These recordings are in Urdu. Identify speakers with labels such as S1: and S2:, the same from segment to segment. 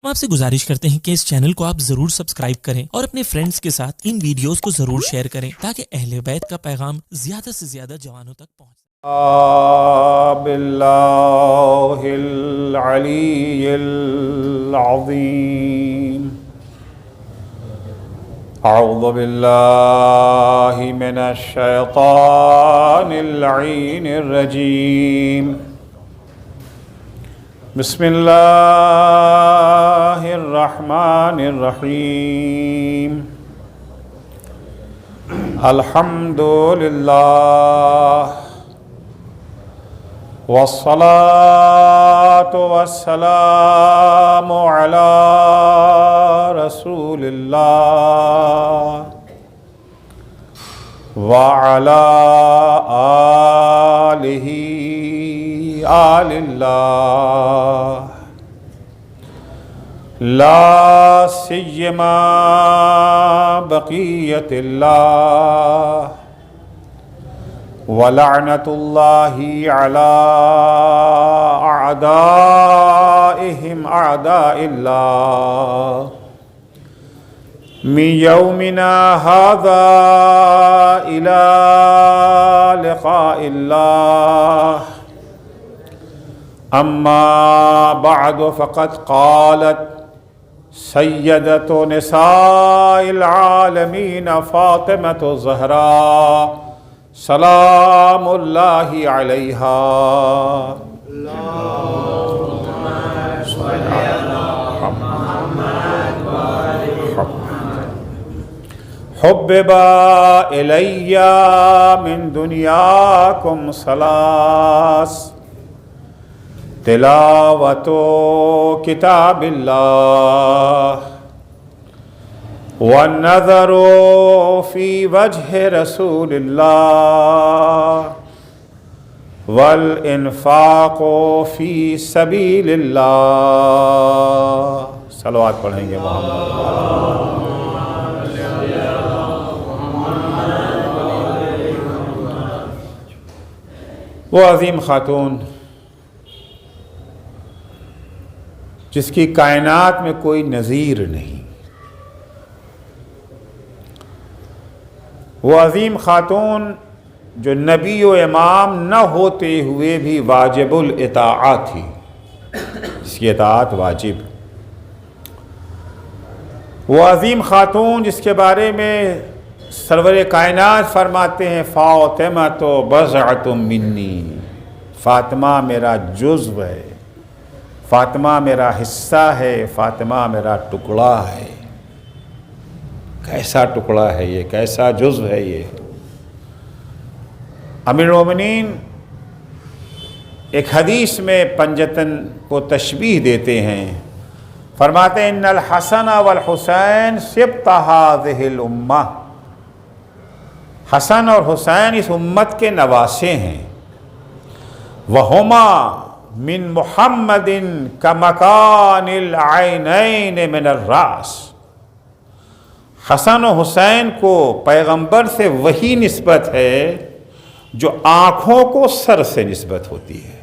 S1: ہم آپ سے گزارش کرتے ہیں کہ اس چینل کو آپ ضرور سبسکرائب کریں اور اپنے فرینڈز کے ساتھ ان ویڈیوز کو ضرور شیئر کریں تاکہ اہل بیت کا پیغام زیادہ سے زیادہ جوانوں تک پہنچ
S2: باللہ العلی العظیم اعوذ باللہ من الشیطان اللعین الرجیم بسم اللہ الرحمن الرحیم الحمد للہ والصلاة والسلام على رسول اللہ وعلى آلہ آل اللہ لا سیما بقیت اللہ وَلَعْنَةُ اللَّهِ عَلَىٰ أَعْدَائِهِمْ أَعْدَاءِ اللَّهِ مِنْ يَوْمِنَا هَذَا إِلَىٰ لِقَاءِ اللَّهِ أَمَّا بَعْدُ فَقَدْ قَالَتْ سَيِّدَةُ نِسَاءِ الْعَالَمِينَ فاطمة الزہراء سلام اللہ علیہا حببا الی من دنیاکم ثلاث تلاوت کتاب اللہ والنظر فی وجہ رسول اللہ والانفاق فی سبیل اللہ صلوات پڑھیں گے محمد وہ عظیم خاتون جس کی کائنات میں کوئی نظیر نہیں، وہ عظیم خاتون جو نبی و امام نہ ہوتے ہوئے بھی واجب الاطاعت تھی، اس کی اطاعت واجب۔ وہ عظیم خاتون جس کے بارے میں سرور کائنات فرماتے ہیں فاطمہ تو بضعۃ منی، فاطمہ میرا جزو ہے، فاطمہ میرا حصہ ہے، فاطمہ میرا ٹکڑا ہے۔ کیسا ٹکڑا ہے یہ، کیسا جزو ہے یہ۔ امیر المومنین ایک حدیث میں پنجتن کو تشبیہ دیتے ہیں، فرماتے ہیں ان الحسن والحسین سبط هذه الامہ، حسن اور حسین اس امت کے نواسے ہیں، وہما من محمد کمکان العینین من الراس، حسن و حسین کو پیغمبر سے وہی نسبت ہے جو آنکھوں کو سر سے نسبت ہوتی ہے،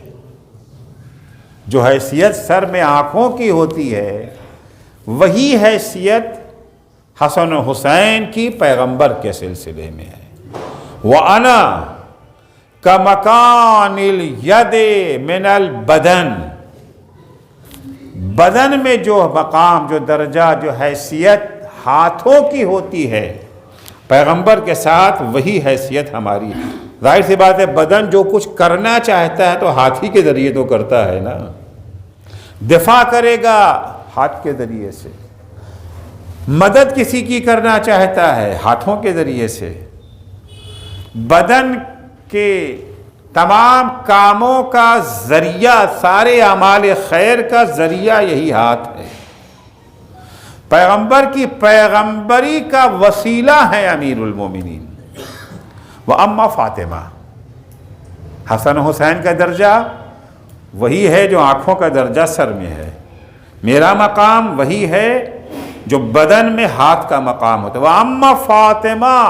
S2: جو حیثیت سر میں آنکھوں کی ہوتی ہے وہی حیثیت حسن و حسین کی پیغمبر کے سلسلے میں ہے۔ وَأَنَا کَمَکَانِ الْيَدِ مِنَ الْبَدَنِ، بدن میں جو مقام، جو درجہ، جو حیثیت ہاتھوں کی ہوتی ہے، پیغمبر کے ساتھ وہی حیثیت ہماری ہے۔ ظاہر سی بات ہے بدن جو کچھ کرنا چاہتا ہے تو ہاتھی کے ذریعے تو کرتا ہے نا، دفاع کرے گا ہاتھ کے ذریعے سے، مدد کسی کی کرنا چاہتا ہے ہاتھوں کے ذریعے سے۔ بدن کے تمام کاموں کا ذریعہ، سارے اعمال خیر کا ذریعہ یہی ہاتھ ہے۔ پیغمبر کی پیغمبری کا وسیلہ ہے امیر المومنین۔ وَأَمَّا فاطمہ، حسن و حسین کا درجہ وہی ہے جو آنکھوں کا درجہ سر میں ہے، میرا مقام وہی ہے جو بدن میں ہاتھ کا مقام ہوتا ہے۔ وَأَمَّا فاطمہ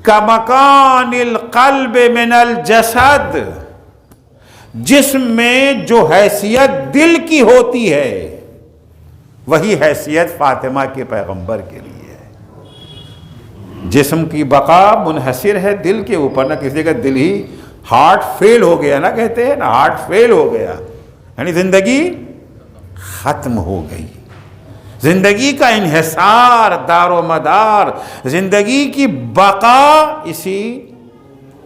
S2: کَمَکَانِ الْقَلْبِ مِنَ الْجَسَدِ، جسم میں جو حیثیت دل کی ہوتی ہے وہی حیثیت فاطمہ کے پیغمبر کے لیے ہے۔ جسم کی بقا منحصر ہے دل کے اوپر، نہ کسی کا دل ہی ہارٹ فیل ہو گیا، نہ کہتے ہیں نا ہارٹ فیل ہو گیا یعنی زندگی ختم ہو گئی۔ زندگی کا انحصار، دار و مدار، زندگی کی بقا اسی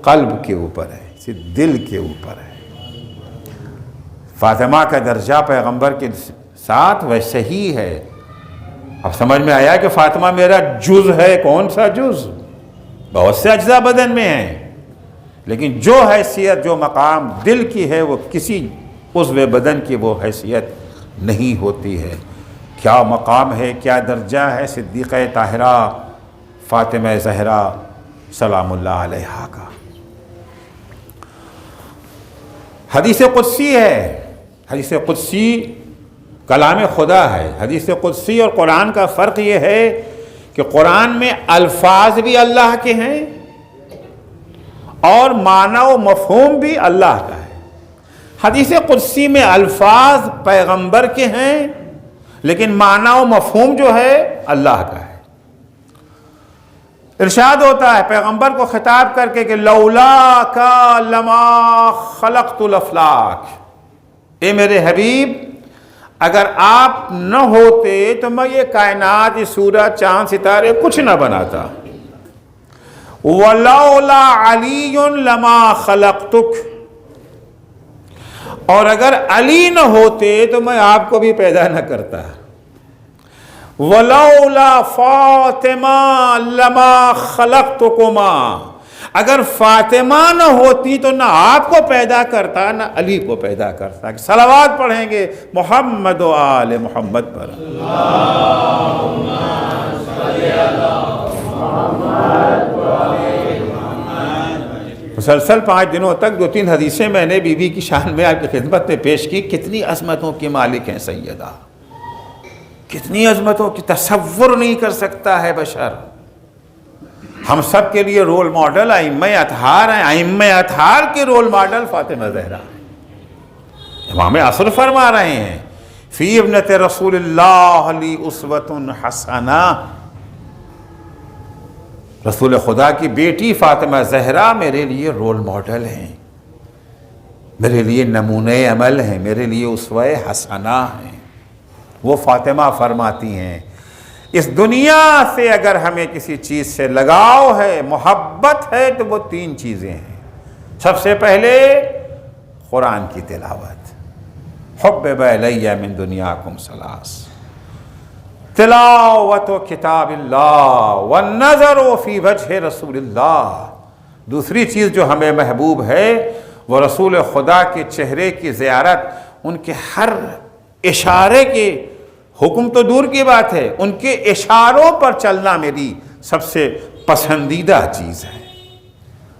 S2: قلب کے اوپر ہے، اسی دل کے اوپر ہے۔ فاطمہ کا درجہ پیغمبر کے ساتھ ویسے ہی ہے۔ اب سمجھ میں آیا کہ فاطمہ میرا جز ہے۔ کون سا جز؟ بہت سے اجزاء بدن میں ہیں، لیکن جو حیثیت، جو مقام دل کی ہے، وہ کسی عضو بدن کی وہ حیثیت نہیں ہوتی ہے۔ کیا مقام ہے، کیا درجہ ہے صدیقہ طاہرہ فاطمہ زہرا سلام اللہ علیہا کا۔ حدیث قدسی ہے، حدیث قدسی کلام خدا ہے۔ حدیث قدسی اور قرآن کا فرق یہ ہے کہ قرآن میں الفاظ بھی اللہ کے ہیں اور معنی و مفہوم بھی اللہ کا ہے۔ حدیث قدسی میں الفاظ پیغمبر کے ہیں لیکن معنی و مفہوم جو ہے اللہ کا ہے۔ ارشاد ہوتا ہے پیغمبر کو خطاب کر کے کہ لولا کا لما خلقت الافلاک، اے میرے حبیب اگر آپ نہ ہوتے تو میں یہ کائنات، یہ سورج، چاند، ستارے کچھ نہ بناتا۔ ولولا علی لما خلقتک، اور اگر علی نہ ہوتے تو میں آپ کو بھی پیدا نہ کرتا۔ ولولا فاطمہ لما خلقتکما، اگر فاطمہ نہ ہوتی تو نہ آپ کو پیدا کرتا نہ علی کو پیدا کرتا۔ صلوات پڑھیں گے محمد و آل محمد پر۔ اللہم صلی علی محمد و آل محمد۔ مسلسل 5 دنوں تک 2-3 حدیثیں میں نے بی بی کی شان میں آپ کی خدمت میں پیش کی۔ کتنی عظمتوں کے مالک ہیں سیدہ، کتنی عظمتوں کی تصور نہیں کر سکتا ہے بشر۔ ہم سب کے لیے رول ماڈل ائمہ اطہار ہیں۔ ائمہ اطہار کے رول ماڈل فاطمہ زہرا امام عصر فرما رہے ہیں فی ابنت رسول اللہ لی اسوۃ حسنہ، رسول خدا کی بیٹی فاطمہ زہرا میرے لیے رول ماڈل ہیں، میرے لیے نمونہ عمل ہیں، میرے لیے اسوہ حسنہ ہیں۔ وہ فاطمہ فرماتی ہیں اس دنیا سے اگر ہمیں کسی چیز سے لگاؤ ہے، محبت ہے، تو وہ 3 چیزیں ہیں۔ سب سے پہلے قرآن کی تلاوت، حبب الی من دنیاکم ثلاث، تلاوت کتاب اللہ والنظر فی وجہ رسول اللہ۔ دوسری چیز جو ہمیں محبوب ہے وہ رسول خدا کے چہرے کی زیارت، ان کے ہر اشارے کے، حکم تو دور کی بات ہے، ان کے اشاروں پر چلنا میری سب سے پسندیدہ چیز ہے۔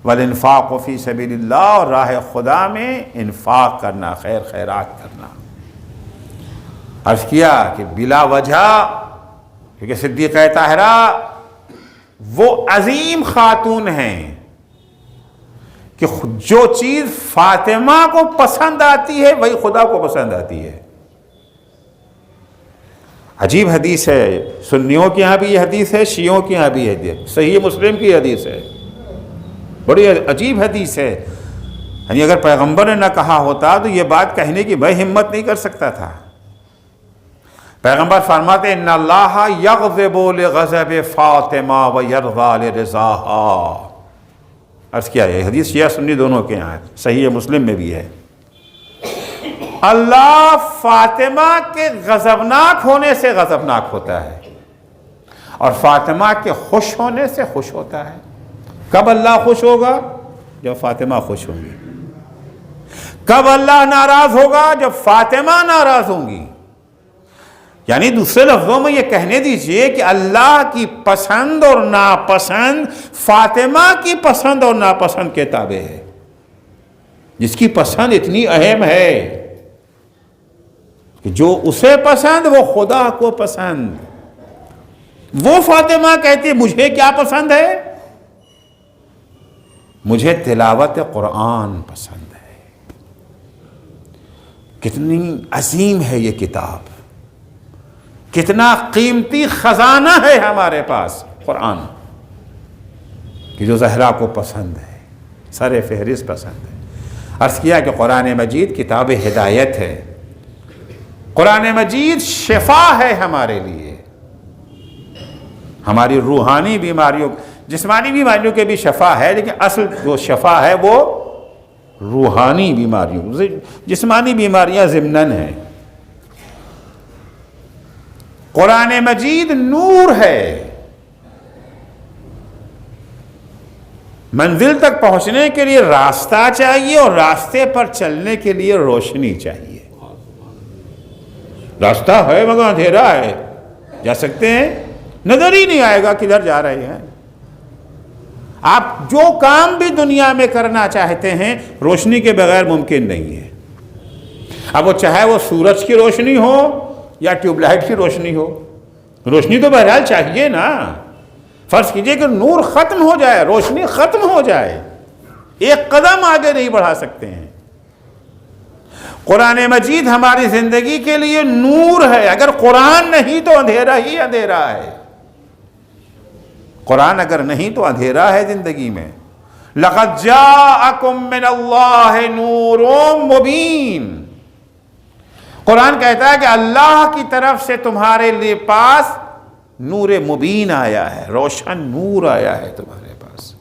S2: والانفاق فی سبیل اللہ، اور راہ خدا میں انفاق کرنا، خیر خیرات کرنا۔ عرض کیا کہ بلا وجہ، کیونکہ صدیقہ طاہرہ وہ عظیم خاتون ہیں کہ جو چیز فاطمہ کو پسند آتی ہے وہی خدا کو پسند آتی ہے۔ عجیب حدیث ہے، سنیوں کے ہاں بھی یہ حدیث ہے، شیعوں کے ہاں بھی یہ حدیث ہے، صحیح مسلم کی حدیث ہے، بڑی عجیب حدیث ہے۔ یعنی اگر پیغمبر نے نہ کہا ہوتا تو یہ بات کہنے کی میں ہمت نہیں کر سکتا تھا۔ پیغمبر فرماتے ان اللہ یغضب لغضب فاطمہ ویرضی لرضاہا۔ عرض کیا ہے حدیث شیعہ سنی دونوں کے ہاں ہے، صحیح مسلم میں بھی ہے۔ اللہ فاطمہ کے غضبناک ہونے سے غضبناک ہوتا ہے اور فاطمہ کے خوش ہونے سے خوش ہوتا ہے۔ کب اللہ خوش ہوگا؟ جب فاطمہ خوش ہوں گی۔ کب اللہ ناراض ہوگا؟ جب فاطمہ ناراض ہوں گی۔ یعنی دوسرے لفظوں میں یہ کہنے دیجئے کہ اللہ کی پسند اور ناپسند فاطمہ کی پسند اور ناپسند کے تابع ہے۔ جس کی پسند اتنی اہم ہے کہ جو اسے پسند وہ خدا کو پسند۔ وہ فاطمہ کہتی مجھے کیا پسند ہے؟ مجھے تلاوت قرآن پسند ہے۔ کتنی عظیم ہے یہ کتاب، کتنا قیمتی خزانہ ہے ہمارے پاس قرآن، کہ جو زہرا کو پسند ہے، سر فہرست پسند ہے۔ عرض کیا کہ قرآن مجید کتاب ہدایت ہے، قرآن مجید شفا ہے ہمارے لیے، ہماری روحانی بیماریوں، جسمانی بیماریوں کے بھی شفا ہے، لیکن اصل جو شفا ہے وہ روحانی بیماریوں، جسمانی بیماریاں ضمناً ہیں۔ قرآن مجید نور ہے، منزل تک پہنچنے کے لیے راستہ چاہیے اور راستے پر چلنے کے لیے روشنی چاہیے۔ راستہ ہے مگر اندھیرا ہے، جا سکتے ہیں، نظر ہی نہیں آئے گا کدھر جا رہے ہیں۔ آپ جو کام بھی دنیا میں کرنا چاہتے ہیں روشنی کے بغیر ممکن نہیں ہے۔ اب وہ چاہے وہ سورج کی روشنی ہو یا ٹیوب لائٹ کی روشنی ہو، روشنی تو بہرحال چاہیے نا۔ فرض کیجئے کہ نور ختم ہو جائے، روشنی ختم ہو جائے، ایک قدم آگے نہیں بڑھا سکتے ہیں۔ قرآن مجید ہماری زندگی کے لیے نور ہے، اگر قرآن نہیں تو اندھیرا ہی اندھیرا ہے۔ قرآن اگر نہیں تو اندھیرا ہے زندگی میں۔ لَقَدْ جَاءَكُم مِّنَ اللَّهِ نُورٌ مُبِينٌ، قرآن کہتا ہے کہ اللہ کی طرف سے تمہارے لیے پاس نور مبین آیا ہے، روشن نور آیا ہے تمہارے پاس۔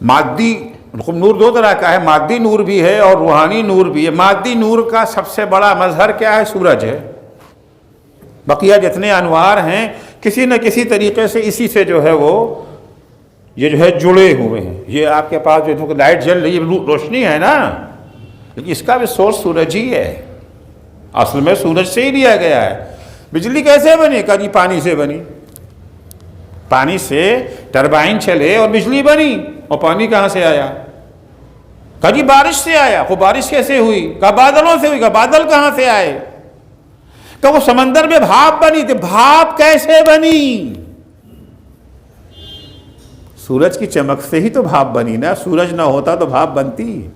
S2: مادی نور دو طرح کا ہے، مادی نور بھی ہے اور روحانی نور بھی ہے۔ مادی نور کا سب سے بڑا مظہر کیا ہے؟ سورج ہے۔ بقیہ جتنے انوار ہیں کسی نہ کسی طریقے سے اسی سے جو ہے وہ یہ جو ہے جڑے ہوئے ہیں۔ یہ آپ کے پاس جو لائٹ جل رہی ہے روشنی ہے نا، لیکن اس کا بھی سورس سورج ہی ہے، اصل میں سورج سے ہی لیا گیا ہے۔ بجلی کیسے بنی؟ کہا جی پانی سے بنی، پانی سے ٹربائن چلے اور بجلی بنی۔ اور پانی کہاں سے آیا؟ کہا جی بارش سے آیا۔ وہ بارش کیسے ہوئی؟ کہا بادلوں سے ہوئی۔ کہا بادل کہاں سے آئے؟ کہ وہ سمندر میں بھاپ بنی تھی۔ بھاپ کیسے بنی؟ سورج کی چمک سے ہی تو بھاپ بنی نا، سورج نہ ہوتا تو بھاپ بنتی،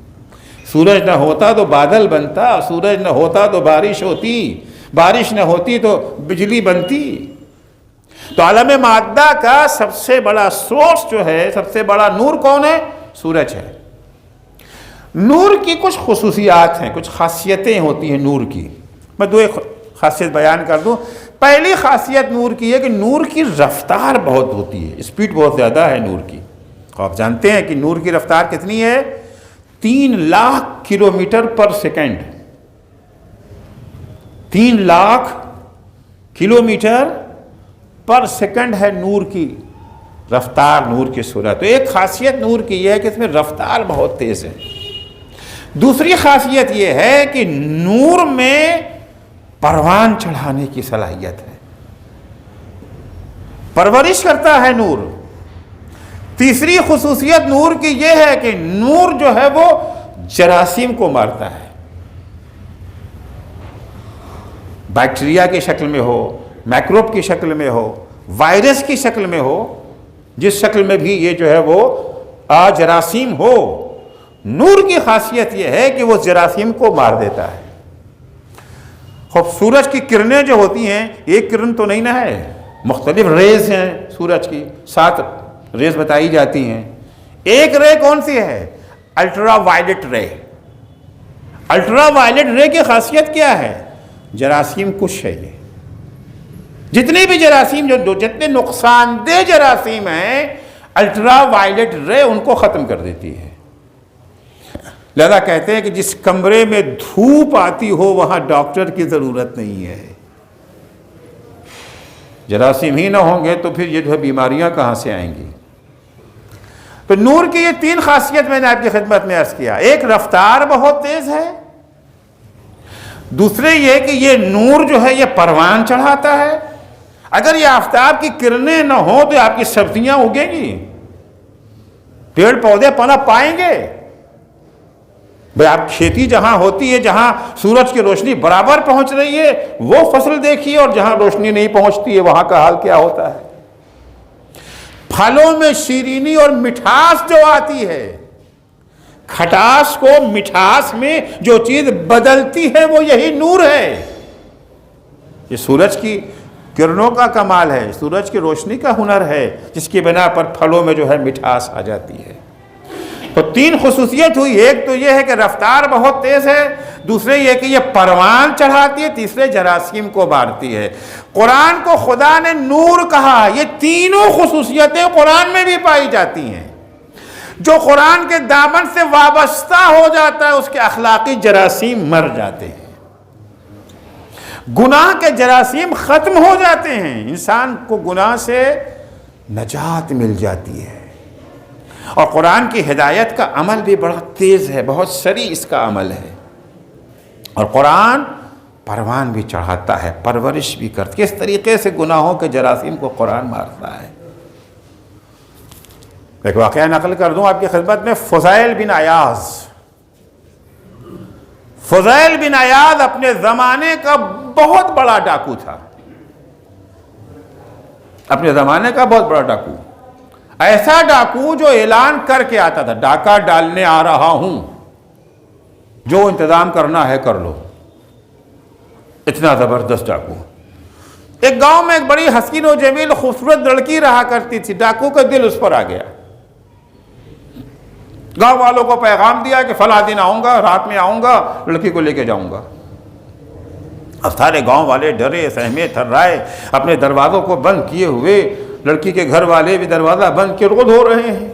S2: سورج نہ ہوتا تو بادل بنتا، سورج نہ ہوتا تو بارش ہوتی، بارش نہ ہوتی تو بجلی بنتی۔ تو عالم مادہ کا سب سے بڑا سورس جو ہے، سب سے بڑا نور کون ہے؟ سورج ہے۔ نور کی کچھ خصوصیات ہیں، کچھ خاصیتیں ہوتی ہیں نور کی۔ میں دو ایک خاصیت بیان کر دوں۔ پہلی خاصیت نور کی ہے کہ نور کی رفتار بہت ہوتی ہے، اسپیڈ بہت زیادہ ہے نور کی۔ آپ جانتے ہیں کہ نور کی رفتار کتنی ہے؟ 3 lakh kilometre per second, 3 lakh kilometre per second ہے نور کی رفتار، نور کی سرعت۔ تو ایک خاصیت نور کی یہ ہے کہ اس میں رفتار بہت تیز ہے۔ دوسری خاصیت یہ ہے کہ نور میں پروان چڑھانے کی صلاحیت ہے، پرورش کرتا ہے نور۔ تیسری خصوصیت نور کی یہ ہے کہ نور جو ہے وہ جراثیم کو مارتا ہے، بیکٹیریا کی شکل میں ہو، میکروب کی شکل میں ہو، وائرس کی شکل میں ہو، جس شکل میں بھی یہ جو ہے وہ جراثیم ہو، نور کی خاصیت یہ ہے کہ وہ جراثیم کو مار دیتا ہے۔ خب سورج کی کرنیں جو ہوتی ہیں، ایک کرن تو نہیں نہ ہے، مختلف ریز ہیں سورج کی، 7 ریز بتائی جاتی ہیں۔ ایک رے کون سی ہے؟ الٹرا وائلٹ رے۔ الٹرا وائلٹ رے کی خاصیت کیا ہے؟ جراثیم کش ہے یہ۔ جتنے بھی جراثیم جتنے نقصان دہ جراثیم ہیں، الٹرا وائلٹ رے ان کو ختم کر دیتی ہے۔ لہذا کہتے ہیں کہ جس کمرے میں دھوپ آتی ہو وہاں ڈاکٹر کی ضرورت نہیں ہے۔ جراثیم ہی نہ ہوں گے تو پھر یہ جو ہے بیماریاں کہاں سے آئیں گی؟ تو نور کی یہ 3 خاصیت میں نے آپ کی خدمت میں عرض کیا۔ ایک رفتار بہت تیز ہے، دوسرے یہ کہ یہ نور جو ہے یہ پروان چڑھاتا ہے۔ اگر یہ آفتاب کی کرنیں نہ ہوں تو آپ کی سبزیاں اگیں گی، پیڑ پودے پنپ پائیں گے؟ بھئی آپ کھیتی جہاں ہوتی ہے، جہاں سورج کی روشنی برابر پہنچ رہی ہے وہ فصل دیکھیے، اور جہاں روشنی نہیں پہنچتی ہے وہاں کا حال کیا ہوتا ہے۔ پھلوں میں شیرینی اور مٹھاس جو آتی ہے، کھٹاس کو مٹھاس میں جو چیز بدلتی ہے وہ یہی نور ہے۔ یہ سورج کی کرنوں کا کمال ہے، سورج کی روشنی کا ہنر ہے، جس کی بنا پر پھلوں میں جو ہے مٹھاس آ جاتی ہے۔ تو 3 خصوصیت ہوئی، ایک تو یہ ہے کہ رفتار بہت تیز ہے، دوسرے یہ کہ یہ پروان چڑھاتی ہے، تیسرے جراثیم کو مارتی ہے۔ قرآن کو خدا نے نور کہا، یہ تینوں خصوصیتیں قرآن میں بھی پائی جاتی ہیں۔ جو قرآن کے دامن سے وابستہ ہو جاتا ہے اس کے اخلاقی جراثیم مر جاتے ہیں، گناہ کے جراثیم ختم ہو جاتے ہیں، انسان کو گناہ سے نجات مل جاتی ہے۔ اور قرآن کی ہدایت کا عمل بھی بڑا تیز ہے، بہت سریع اس کا عمل ہے، اور قرآن پروان بھی چڑھاتا ہے، پرورش بھی کرتا ہے۔ کس طریقے سے گناہوں کے جراثیم کو قرآن مارتا ہے، ایک واقعہ نقل کر دوں آپ کی خدمت میں۔ فضیل بن عیاض اپنے زمانے کا بہت بڑا ڈاکو تھا، اپنے زمانے کا بہت بڑا ڈاکو، ایسا ڈاکو جو اعلان کر کے آتا تھا، ڈاکہ ڈالنے آ رہا ہوں، جو انتظام کرنا ہے کر لو، اتنا زبردست ڈاکو۔ ایک گاؤں میں ایک بڑی حسین و جمیل خوبصورت لڑکی رہا کرتی تھی، ڈاکو کا دل اس پر آ گیا، گاؤں والوں کو پیغام دیا کہ فلاں دن آؤں گا، رات میں آؤں گا، لڑکی کو لے کے جاؤں گا۔ اب سارے گاؤں والے ڈرے سہمے تھرائے، اپنے دروازوں کو بند کیے ہوئے، لڑکی کے گھر والے بھی دروازہ بند کے رو دھو رہے ہیں،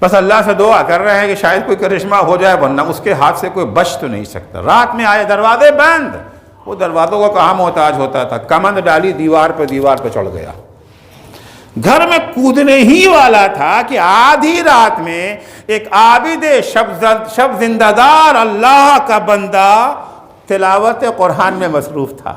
S2: بس اللہ سے دعا کر رہے ہیں کہ شاید کوئی کرشمہ ہو جائے، ورنہ اس کے ہاتھ سے کوئی بچ تو نہیں سکتا۔ رات میں آئے، دروازے بند، وہ دروازوں کو کہاں محتاج ہوتا تھا، کمند ڈالی دیوار پہ چڑھ گیا، گھر میں کودنے ہی والا تھا کہ آدھی رات میں ایک عابد شب زندہ دار اللہ کا بندہ تلاوت قرآن میں مصروف تھا،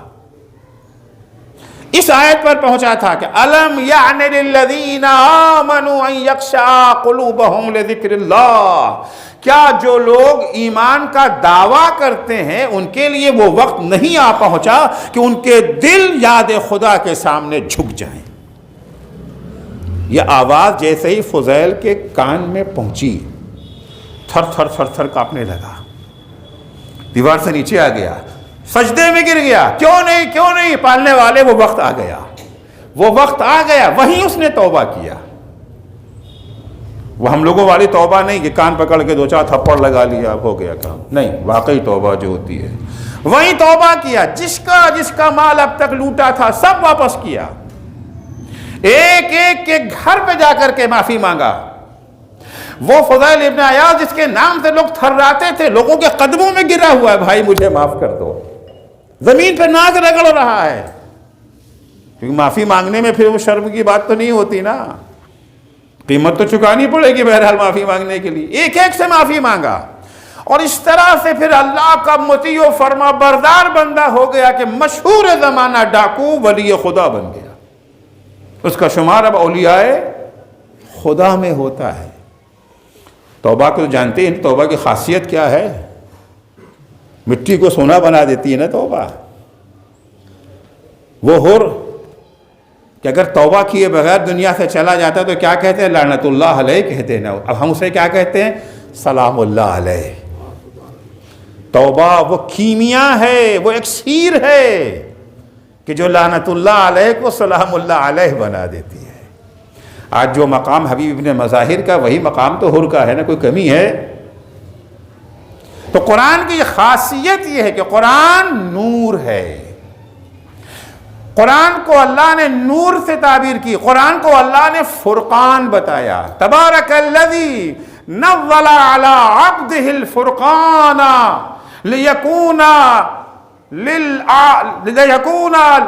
S2: اس آیت پر پہنچا تھا کہ الم یعن للذین آمنوا ان یخشع قلوبہم لذکر اللہ، کیا جو لوگ ایمان کا دعویٰ کرتے ہیں ان کے لیے وہ وقت نہیں آ پہنچا کہ ان کے دل یاد خدا کے سامنے جھک جائیں۔ یہ آواز جیسے ہی فضیل کے کان میں پہنچی، تھر تھر کانپنے لگا، دیوار سے نیچے آ گیا، سجدے میں گر گیا، کیوں نہیں پالنے والے، وہ وقت آ گیا، وہیں اس نے توبہ کیا۔ وہ ہم لوگوں والی توبہ نہیں کہ کان پکڑ کے 2-4 تھپڑ لگا لیا ہو گیا کام، نہیں، واقعی توبہ جو ہوتی ہے وہیں توبہ کیا، جس کا مال اب تک لوٹا تھا سب واپس کیا، ایک کے گھر پہ جا کر کے معافی مانگا۔ وہ فضیل ابن عیاض جس کے نام سے لوگ تھراتے تھے، لوگوں کے قدموں میں گرا ہوا ہے، بھائی مجھے معاف کر دو، زمین پہ ناک رگڑ رہا ہے، کیونکہ معافی مانگنے میں پھر وہ شرم کی بات تو نہیں ہوتی نا، قیمت تو چکانی پڑے گی بہرحال معافی مانگنے کے لیے، ایک سے معافی مانگا، اور اس طرح سے پھر اللہ کا مطیع و فرما بردار بندہ ہو گیا کہ مشہور زمانہ ڈاکو ولی خدا بن گیا، اس کا شمار اب اولیاء خدا میں ہوتا ہے۔ توبہ کو جانتے ہیں، توبہ کی خاصیت کیا ہے، مٹی کو سونا بنا دیتی ہے نا توبہ۔ وہ حر کہ اگر توبہ کیے بغیر دنیا سے چلا جاتا تو کیا کہتے ہیں، لعنت اللہ علیہ کہتے ہیں نا، اب ہم اسے کیا کہتے ہیں، سلام اللہ علیہ۔ توبہ وہ کیمیا ہے، وہ اکسیر ہے کہ جو لعنت اللہ علیہ کو سلام اللہ علیہ بنا دیتی ہے۔ آج جو مقام حبیب ابن مظاہر کا، وہی مقام تو حر کا ہے نا، کوئی کمی ہے؟ تو قرآن کی خاصیت یہ ہے کہ قرآن نور ہے، قرآن کو اللہ نے نور سے تعبیر کی، قرآن کو اللہ نے فرقان بتایا، تبارک الذی نزل علی عبدہ الفرقان لیکون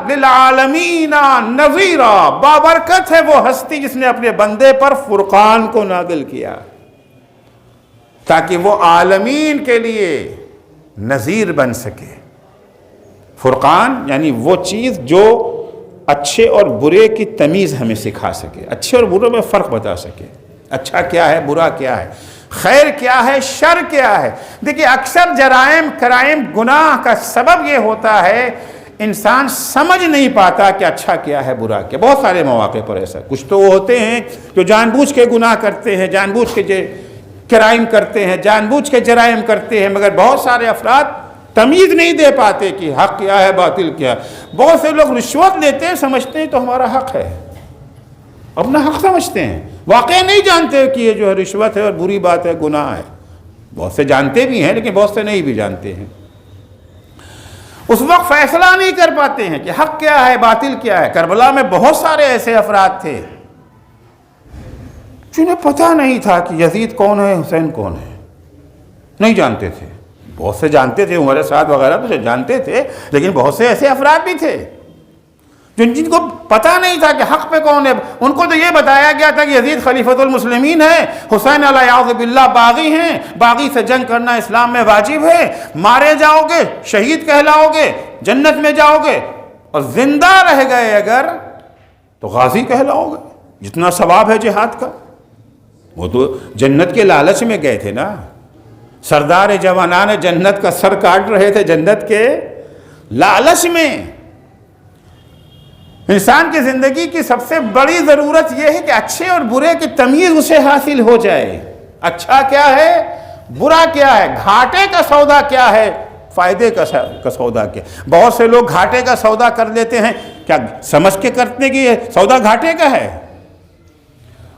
S2: للعالمین نذیرا، بابرکت ہے وہ ہستی جس نے اپنے بندے پر فرقان کو نازل کیا تاکہ وہ عالمین کے لیے نذیر بن سکے۔ فرقان یعنی وہ چیز جو اچھے اور برے کی تمیز ہمیں سکھا سکے، اچھے اور برے میں فرق بتا سکے، اچھا کیا ہے، برا کیا ہے، خیر کیا ہے، شر کیا ہے۔ دیکھیے اکثر جرائم کرائم گناہ کا سبب یہ ہوتا ہے انسان سمجھ نہیں پاتا کہ اچھا کیا ہے، برا کیا۔ بہت سارے مواقع پر ایسا، کچھ تو وہ ہوتے ہیں جو جان بوجھ کے گناہ کرتے ہیں، جان بوجھ کے کرائم کرتے ہیں، جان بوجھ کے جرائم کرتے ہیں، مگر بہت سارے افراد تمیز نہیں دے پاتے کہ حق کیا ہے باطل کیا ہے۔ بہت سے لوگ رشوت لیتے ہیں، سمجھتے ہیں تو ہمارا حق ہے، اپنا حق سمجھتے ہیں، واقعی نہیں جانتے کہ یہ جو ہے رشوت ہے اور بری بات ہے، گناہ ہے۔ بہت سے جانتے بھی ہیں لیکن بہت سے نہیں بھی جانتے ہیں۔ اس وقت فیصلہ نہیں کر پاتے ہیں کہ حق کیا ہے باطل کیا ہے۔ کربلا میں بہت سارے ایسے افراد تھے جنہیں پتہ نہیں تھا کہ یزید کون ہے، حسین کون ہے، نہیں جانتے تھے۔ بہت سے جانتے تھے، عمر سعد وغیرہ تو جانتے تھے، لیکن بہت سے ایسے افراد بھی تھے جن کو پتہ نہیں تھا کہ حق پہ کون ہے۔ ان کو تو یہ بتایا گیا تھا کہ یزید خلیفۃ المسلمین ہے، حسین علیہ باللہ باغی ہیں، باغی سے جنگ کرنا اسلام میں واجب ہے، مارے جاؤ گے شہید کہلاؤ گے، جنت میں جاؤ گے، اور زندہ رہ گئے اگر تو غازی کہلاؤ گے، جتنا ثواب ہے جہاد کا۔ وہ تو جنت کے لالچ میں گئے تھے نا، سردار جوانان جنت کا سر کاٹ رہے تھے جنت کے لالچ میں۔ انسان کی زندگی کی سب سے بڑی ضرورت یہ ہے کہ اچھے اور برے کی تمیز اسے حاصل ہو جائے، اچھا کیا ہے برا کیا ہے، گھاٹے کا سودا کیا ہے فائدے کا سودا کیا۔ بہت سے لوگ گھاٹے کا سودا کر لیتے ہیں، کیا سمجھ کے کرتے کہ یہ سودا گھاٹے کا ہے؟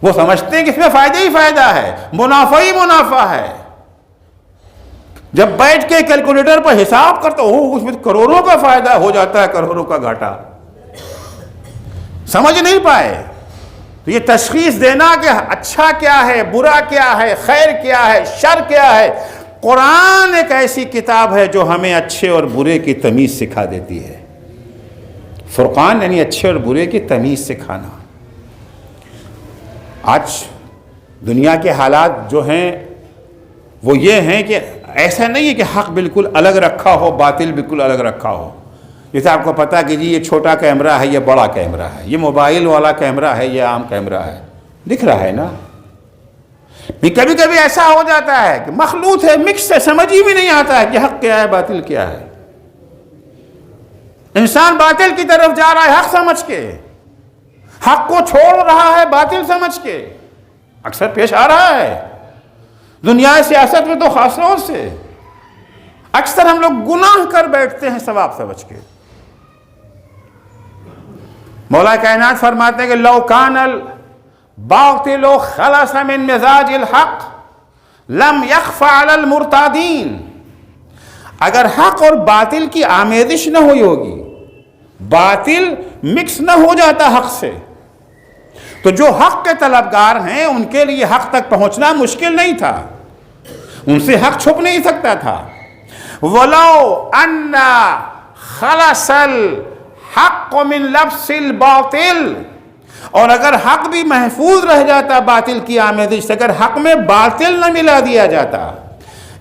S2: وہ سمجھتے ہیں کہ اس میں فائدہ ہی فائدہ ہے، منافع ہی منافع ہے۔ جب بیٹھ کے کیلکولیٹر پر حساب کرتا اس میں کروڑوں کا فائدہ ہو جاتا ہے، کروڑوں کا گھاٹا سمجھ نہیں پائے۔ تو یہ تشخیص دینا کہ اچھا کیا ہے برا کیا ہے، خیر کیا ہے شر کیا ہے، قرآن ایک ایسی کتاب ہے جو ہمیں اچھے اور برے کی تمیز سکھا دیتی ہے۔ فرقان یعنی اچھے اور برے کی تمیز سکھانا۔ آج دنیا کے حالات جو ہیں وہ یہ ہیں کہ ایسا نہیں ہے کہ حق بالکل الگ رکھا ہو، باطل بالکل الگ رکھا ہو۔ جیسے آپ کو پتا کہ جی یہ چھوٹا کیمرہ ہے، یہ بڑا کیمرہ ہے، یہ موبائل والا کیمرہ ہے، یہ عام کیمرہ ہے، دکھ رہا ہے نا۔ کبھی کبھی ایسا ہو جاتا ہے کہ مخلوط ہے، مکس ہے، سمجھ ہی بھی نہیں آتا ہے کہ حق کیا ہے باطل کیا ہے۔ انسان باطل کی طرف جا رہا ہے حق سمجھ کے، حق کو چھوڑ رہا ہے باطل سمجھ کے، اکثر پیش آ رہا ہے دنیا سیاست میں تو خاص طور سے۔ اکثر ہم لوگ گناہ کر بیٹھتے ہیں ثواب سمجھ کے۔ مولا کائنات فرماتے ہیں کہ لو کان الباطل خلص من مزاج الحق لم يخف علی المرتادین، اگر حق اور باطل کی آمیزش نہ ہوئی ہوگی، باطل مکس نہ ہو جاتا حق سے، تو جو حق کے طلبگار ہیں ان کے لیے حق تک پہنچنا مشکل نہیں تھا، ان سے حق چھپ نہیں سکتا تھا۔ وَلَوْ أَنَّ خَلَصَ الْحَقُّ مِنْ لَبْسِ الْبَاطِلِ، اور اگر حق بھی محفوظ رہ جاتا باطل کی آمیزش سے، اگر حق میں باطل نہ ملا دیا جاتا،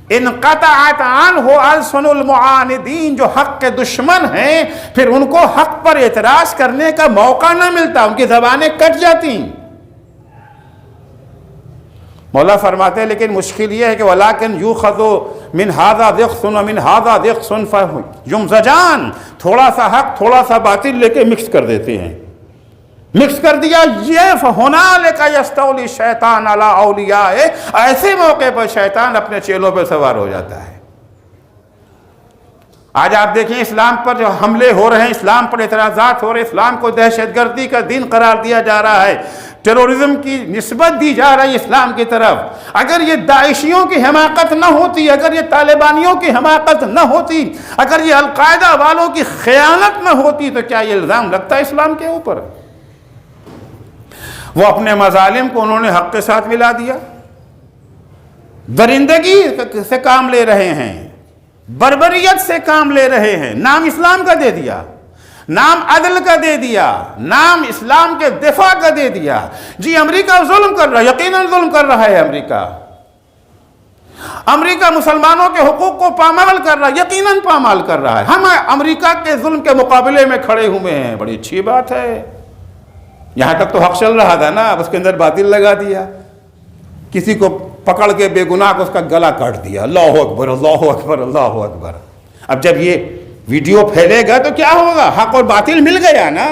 S2: انقطعت عنہ السن المعاندین، جو حق کے دشمن ہیں پھر ان کو حق پر اعتراض کرنے کا موقع نہ ملتا، ان کی زبانیں کٹ جاتی۔ مولا فرماتے ہیں لیکن مشکل یہ ہے کہ وَلَكِنْ يُؤْخَذُ مِنْ هَذَا ضِغْصٌ وَمِنْ هَذَا ضِغْصٌ فَيُمْزَجَانِ، تھوڑا سا حق تھوڑا سا باطل لے کے مکس کر دیتے ہیں، مکس کر دیا یہ فَهُنَالِكَ يَسْتَوْلِي الشَّيْطَانُ عَلَىٰ أَوْلِيَائِهِ، ایسے موقع پر شیطان اپنے چیلوں پہ سوار ہو جاتا ہے۔ آج آپ دیکھیں اسلام پر جو حملے ہو رہے ہیں، اسلام پر اعتراضات ہو رہے ہیں، اسلام کو دہشت گردی کا دین قرار دیا جا رہا ہے، ٹیرورزم کی نسبت دی جا رہی ہے اسلام کی طرف۔ اگر یہ داعشیوں کی حماقت نہ ہوتی، اگر یہ طالبانیوں کی حماقت نہ ہوتی، اگر یہ القاعدہ والوں کی خیانت نہ ہوتی تو کیا یہ الزام لگتا ہے اسلام کے اوپر؟ وہ اپنے مظالم کو انہوں نے حق کے ساتھ ملا دیا، درندگی سے کام لے رہے ہیں، بربریت سے کام لے رہے ہیں، نام اسلام کا دے دیا، نام عدل کا دے دیا، نام اسلام کے دفاع کا دے دیا۔ جی امریکہ ظلم کر رہا ہے، یقیناً ظلم کر رہا ہے امریکہ مسلمانوں کے حقوق کو پامال کر رہا ہے، یقیناً پامال کر رہا ہے۔ ہم امریکہ کے ظلم کے مقابلے میں کھڑے ہوئے ہیں، بڑی اچھی بات ہے۔ یہاں تک تو حق چل رہا تھا نا، اب اس کے اندر باطل لگا دیا، کسی کو پکڑ کے بے گناہ کو اس کا گلا کاٹ دیا، اللہ اکبر اللہ اکبر اللہ اکبر۔ اب جب یہ ویڈیو پھیلے گا تو کیا ہوگا؟ حق اور باطل مل گیا نا،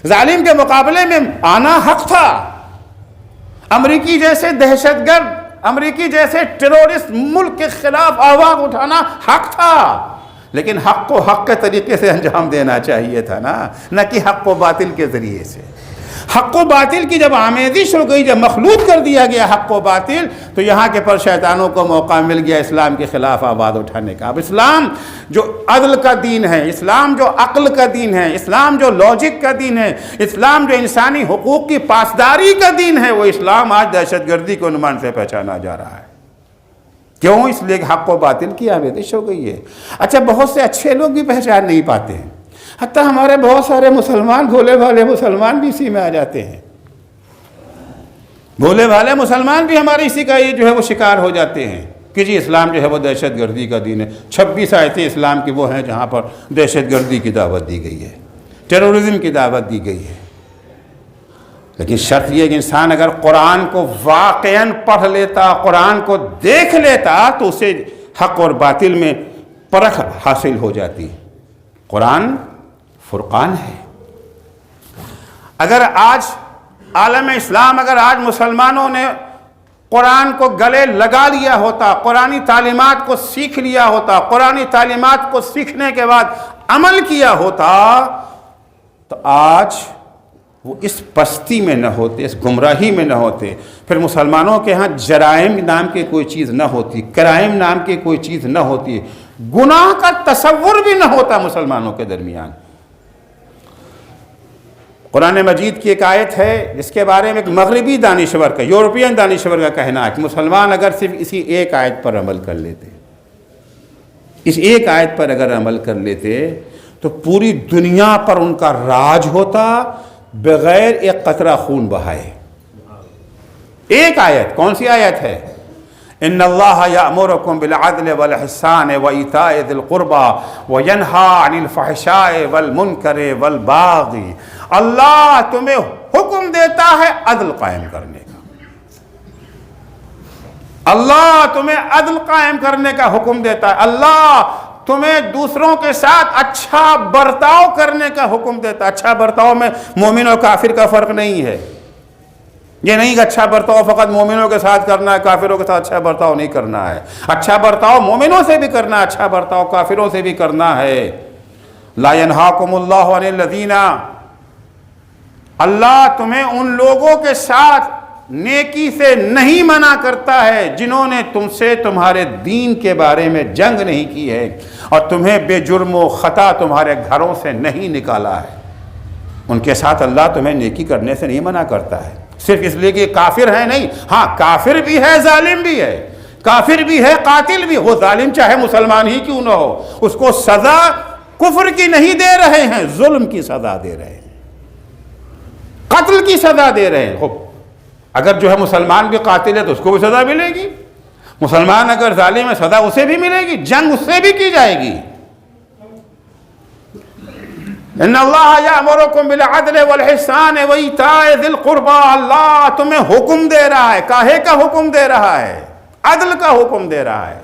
S2: ظالم کے مقابلے میں آنا حق تھا۔ امریکی جیسے دہشت گرد امریکی جیسے ٹیرورسٹ ملک کے خلاف آواز اٹھانا حق تھا، لیکن حق کو حق کے طریقے سے انجام دینا چاہیے تھا نا، نہ کہ حق و باطل کے ذریعے سے۔ حق و باطل کی جب آمیزش ہو گئی، جب مخلوط کر دیا گیا حق و باطل، تو یہاں کے پر شیطانوں کو موقع مل گیا اسلام کے خلاف آواز اٹھانے کا۔ اب اسلام جو عدل کا دین ہے، اسلام جو عقل کا دین ہے، اسلام جو لاجک کا دین ہے، اسلام جو انسانی حقوق کی پاسداری کا دین ہے، وہ اسلام آج دہشت گردی کے عنوان سے پہچانا جا رہا ہے۔ کیوں؟ اس لیے کہ حق و باطل کی آمیزش ہو گئی ہے۔ اچھا، بہت سے اچھے لوگ بھی پہچان نہیں پاتے ہیں، حتیٰ ہمارے بہت سارے مسلمان، بھولے بھالے مسلمان بھی اسی میں آ جاتے ہیں۔ بھولے بھالے مسلمان بھی ہمارے اسی کا یہ جو ہے وہ شکار ہو جاتے ہیں کہ جی اسلام جو ہے وہ دہشت گردی کا دین ہے۔ 26 آیتیں اسلام کی وہ ہیں جہاں پر دہشت گردی کی دعوت دی گئی ہے، ٹیرورزم کی دعوت دی گئی ہے۔ لیکن شرط یہ کہ انسان اگر قرآن کو واقعاً پڑھ لیتا، قرآن کو دیکھ لیتا، تو اسے حق اور باطل میں پرکھ حاصل ہو جاتی۔ قرآن فرقان ہے۔ اگر آج عالم اسلام، اگر آج مسلمانوں نے قرآن کو گلے لگا لیا ہوتا، قرآنی تعلیمات کو سیکھ لیا ہوتا، قرآنی تعلیمات کو سیکھنے کے بعد عمل کیا ہوتا، تو آج وہ اس پستی میں نہ ہوتے، اس گمراہی میں نہ ہوتے۔ پھر مسلمانوں کے ہاں جرائم نام کی کوئی چیز نہ ہوتی، کرائم نام کی کوئی چیز نہ ہوتی، گناہ کا تصور بھی نہ ہوتا مسلمانوں کے درمیان۔ قرآن مجید کی ایک آیت ہے جس کے بارے میں ایک مغربی دانشور کا، یورپین دانشور کا کہنا ہے کہ مسلمان اگر صرف اسی ایک آیت پر عمل کر لیتے، اس ایک آیت پر اگر عمل کر لیتے، تو پوری دنیا پر ان کا راج ہوتا بغیر ایک قطرہ خون بہائے۔ ایک آیت، کون سی آیت ہے؟ ان اللہ یأمرکم بالعدل والاحسان وایتاء ذی القربى وینہی عن الفحشاء والمنکر والبغی۔ اللہ تمہیں حکم دیتا ہے عدل قائم کرنے کا، اللہ تمہیں عدل قائم کرنے کا حکم دیتا ہے، اللہ تمہیں دوسروں کے ساتھ اچھا برتاؤ کرنے کا حکم دیتا ہے۔ اچھا برتاؤ میں مومن اور کافر کا فرق نہیں ہے، یہ نہیں کہ اچھا برتاؤ فقط مومنوں کے ساتھ کرنا ہے، کافروں کے ساتھ اچھا برتاؤ نہیں کرنا ہے۔ اچھا برتاؤ مومنوں سے بھی کرنا ہے، اچھا برتاؤ کافروں سے بھی کرنا ہے۔ لا ینہاکم اللہ عن الذین، اللہ تمہیں ان لوگوں کے ساتھ نیکی سے نہیں منع کرتا ہے جنہوں نے تم سے تمہارے دین کے بارے میں جنگ نہیں کی ہے اور تمہیں بے جرم و خطا تمہارے گھروں سے نہیں نکالا ہے۔ ان کے ساتھ اللہ تمہیں نیکی کرنے سے نہیں منع کرتا ہے، صرف اس لیے کہ کافر ہے نہیں۔ ہاں، کافر بھی ہے، ظالم بھی ہے، کافر بھی ہے، قاتل بھی۔ وہ ظالم چاہے مسلمان ہی کیوں نہ ہو، اس کو سزا کفر کی نہیں دے رہے ہیں، ظلم کی سزا دے رہے ہیں، قتل کی سزا دے رہے ہیں۔ اگر جو ہے مسلمان بھی قاتل ہے تو اس کو بھی سزا ملے گی، مسلمان اگر ظالم ہے سزا اسے بھی ملے گی، جنگ اس سے بھی کی جائے گی۔ ان اللہ یأمرکم بالعدل والاحسان وایتاء ذی القربى، اللہ تمہیں حکم دے رہا ہے، کاہے کا حکم دے رہا ہے؟ عدل کا حکم دے رہا ہے،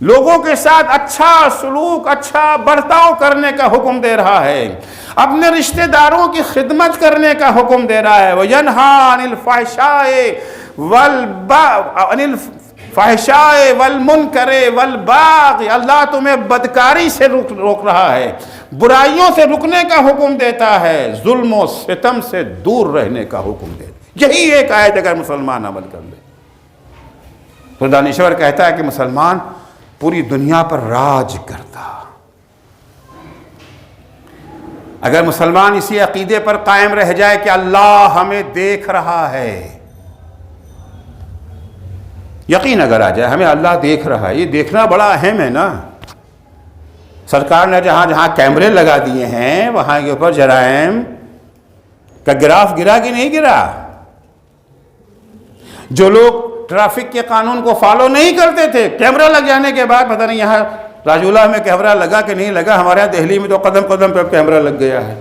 S2: لوگوں کے ساتھ اچھا سلوک، اچھا برتاؤ کرنے کا حکم دے رہا ہے، اپنے رشتہ داروں کی خدمت کرنے کا حکم دے رہا ہے۔ وَيَنْهَا عَنِ الْفَحْشَاءِ وَالْمُنْكَرِ وَالْبَغْيِ، اللہ تمہیں بدکاری سے روک رہا ہے، برائیوں سے رکنے کا حکم دیتا ہے، ظلم و ستم سے دور رہنے کا حکم دیتا ہے۔ یہی ایک آیت اگر مسلمان عمل کر لے تو دانشور کہتا ہے کہ مسلمان پوری دنیا پر راج کرتا۔ اگر مسلمان اسی عقیدے پر قائم رہ جائے کہ اللہ ہمیں دیکھ رہا ہے، یقین اگر آ جائے ہمیں اللہ دیکھ رہا ہے، یہ دیکھنا بڑا اہم ہے نا۔ سرکار نے جہاں جہاں کیمرے لگا دیے ہیں وہاں کے اوپر جرائم کا گراف گرا کہ نہیں گرا؟ جو لوگ ٹریفک کے قانون کو فالو نہیں کرتے تھے، کیمرہ لگ جانے کے بعد پتہ نہیں یہاں راجولہ میں کیمرہ لگا کہ نہیں لگا، ہمارے یہاں دہلی میں تو قدم قدم پہ کیمرہ لگ گیا ہے،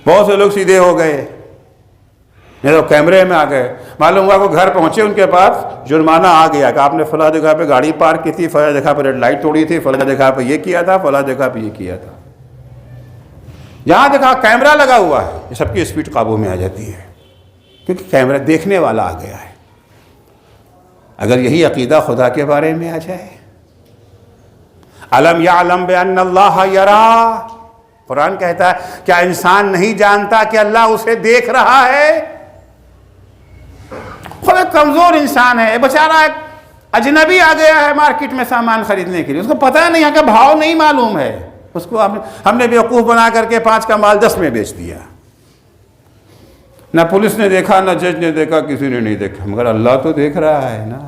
S2: بہت سے لوگ سیدھے ہو گئے، نہیں تو کیمرے میں آ گئے، معلوم ہوا کہ گھر پہنچے ان کے پاس جرمانہ آ گیا کہ آپ نے فلاں جگہ پہ گاڑی پارک کی تھی، فلاں جگہ پہ ریڈ لائٹ توڑی تھی، فلاں جگہ پہ یہ کیا تھا، فلاں جگہ پہ یہ کیا تھا۔ جہاں دیکھا کیمرہ لگا ہوا ہے، یہ سب کی اسپیڈ قابو میں آ جاتی ہے کیونکہ کیمرہ دیکھنے والا آ گیا ہے۔ اگر یہی عقیدہ خدا کے بارے میں آ جائے، الم یعلم بان اللہ یرا، قرآن کہتا ہے کیا انسان نہیں جانتا کہ اللہ اسے دیکھ رہا ہے؟ خود ایک کمزور انسان ہے، بیچارہ ایک اجنبی آ گیا ہے مارکیٹ میں سامان خریدنے کے لیے، اس کو پتہ نہیں ہے کہ بھاؤ نہیں معلوم ہے، اس کو ہم نے بیوقوف بنا کر کے 5 کا مال 10 میں بیچ دیا۔ نہ پولیس نے دیکھا، نہ جج نے دیکھا، کسی نے نہیں دیکھا، مگر اللہ تو دیکھ رہا ہے نا۔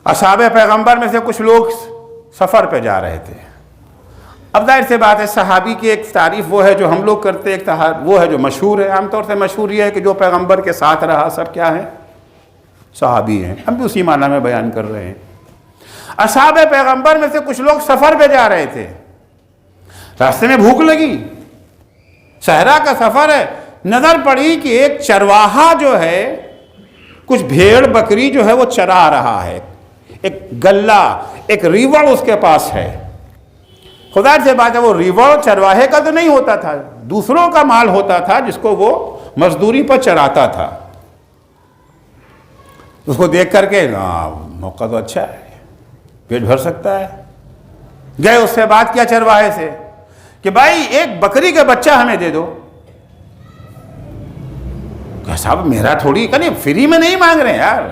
S2: اصحاب پیغمبر میں سے کچھ لوگ سفر پہ جا رہے تھے۔ اب ظاہر سے بات ہے، صحابی کی ایک تعریف وہ ہے جو ہم لوگ کرتے ہیں، ایک وہ ہے جو مشہور ہے۔ عام طور سے مشہور یہ ہے کہ جو پیغمبر کے ساتھ رہا سب کیا ہے؟ صحابی ہیں۔ ہم بھی اسی معنی میں بیان کر رہے ہیں۔ اصحاب پیغمبر میں سے کچھ لوگ سفر پہ جا رہے تھے، راستے میں بھوک لگی، صحرا کا سفر ہے، نظر پڑی کہ ایک چرواہا جو ہے کچھ بھیڑ بکری جو ہے وہ چرا رہا ہے، ایک گلہ، ایک ریوڑ اس کے پاس ہے۔ خدا سے بات ہے، وہ ریوڑ چرواہے کا تو نہیں ہوتا تھا، دوسروں کا مال ہوتا تھا جس کو وہ مزدوری پر چراتا تھا۔ اس کو دیکھ کر کے موقع تو اچھا ہے، پیٹ بھر سکتا ہے۔ گئے، اس سے بات کیا چرواہے سے کہ بھائی ایک بکری کا بچہ ہمیں دے دو۔ کہ صاحب میرا تھوڑی، کہ نہیں فری میں نہیں مانگ رہے ہیں یار،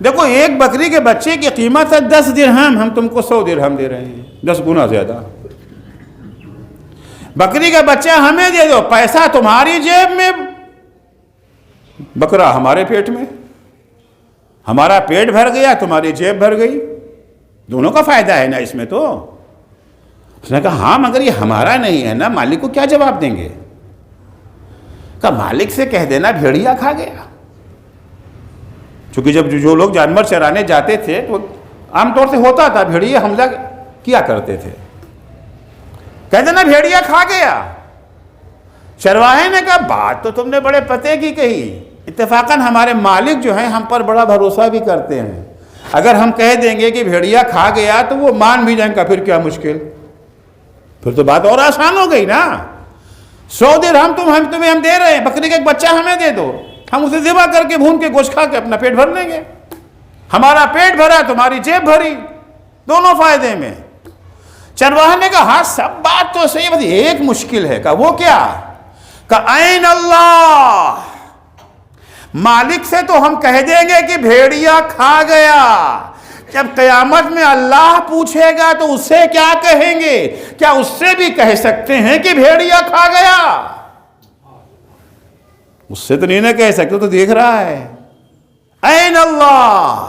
S2: دیکھو ایک بکری کے بچے کی قیمت ہے 10 درہم، ہم تم کو 100 درہم دے رہے ہیں، 10 گنا زیادہ۔ بکری کا بچہ ہمیں دے دو، پیسہ تمہاری جیب میں، بکرا ہمارے پیٹ میں، ہمارا پیٹ بھر گیا، تمہاری جیب بھر گئی، دونوں کا فائدہ ہے نا اس میں۔ تو اس نے کہا ہاں مگر یہ ہمارا نہیں ہے نا، مالک کو کیا جواب دیں گے؟ کہا مالک سے کہہ دینا بھیڑیا کھا گیا۔ چونکہ جب جو لوگ جانور چرانے جاتے تھے تو عام طور سے ہوتا تھا، بھیڑیا حملہ کیا کرتے تھے، کہہ دینا بھیڑیا کھا گیا۔ چرواہے نے کہا بات تو تم نے بڑے پتے کی کہی، اتفاقاً ہمارے مالک جو ہیں ہم پر بڑا بھروسہ بھی کرتے ہیں، اگر ہم کہہ دیں گے کہ بھیڑیا کھا گیا تو وہ مان بھی جائیں گا، پھر کیا مشکل، پھر تو بات اور آسان ہو گئی نا۔ 100 درہم تمہیں ہم دے رہے ہیں، بکری کا ایک بچہ ہمیں دے دو، ہم اسے ذبح کر کے بھون کے گوشت کھا کے اپنا پیٹ بھر لیں گے، ہمارا پیٹ بھرا تمہاری جیب بھری، دونوں فائدے میں۔ چرواہے نے کہا ہاں سب بات تو صحیح ہے، بس ایک مشکل ہے۔ کہا وہ کیا؟ کہا این اللہ، مالک سے تو ہم کہہ دیں گے کہ بھیڑیا کھا گیا، جب قیامت میں اللہ پوچھے گا تو اس سے کیا کہیں گے؟ کیا اس سے بھی کہہ سکتے ہیں کہ بھیڑیا کھا گیا؟ اس سے تو نہیں نہ کہہ سکتے، تو دیکھ رہا ہے۔ این اللہ،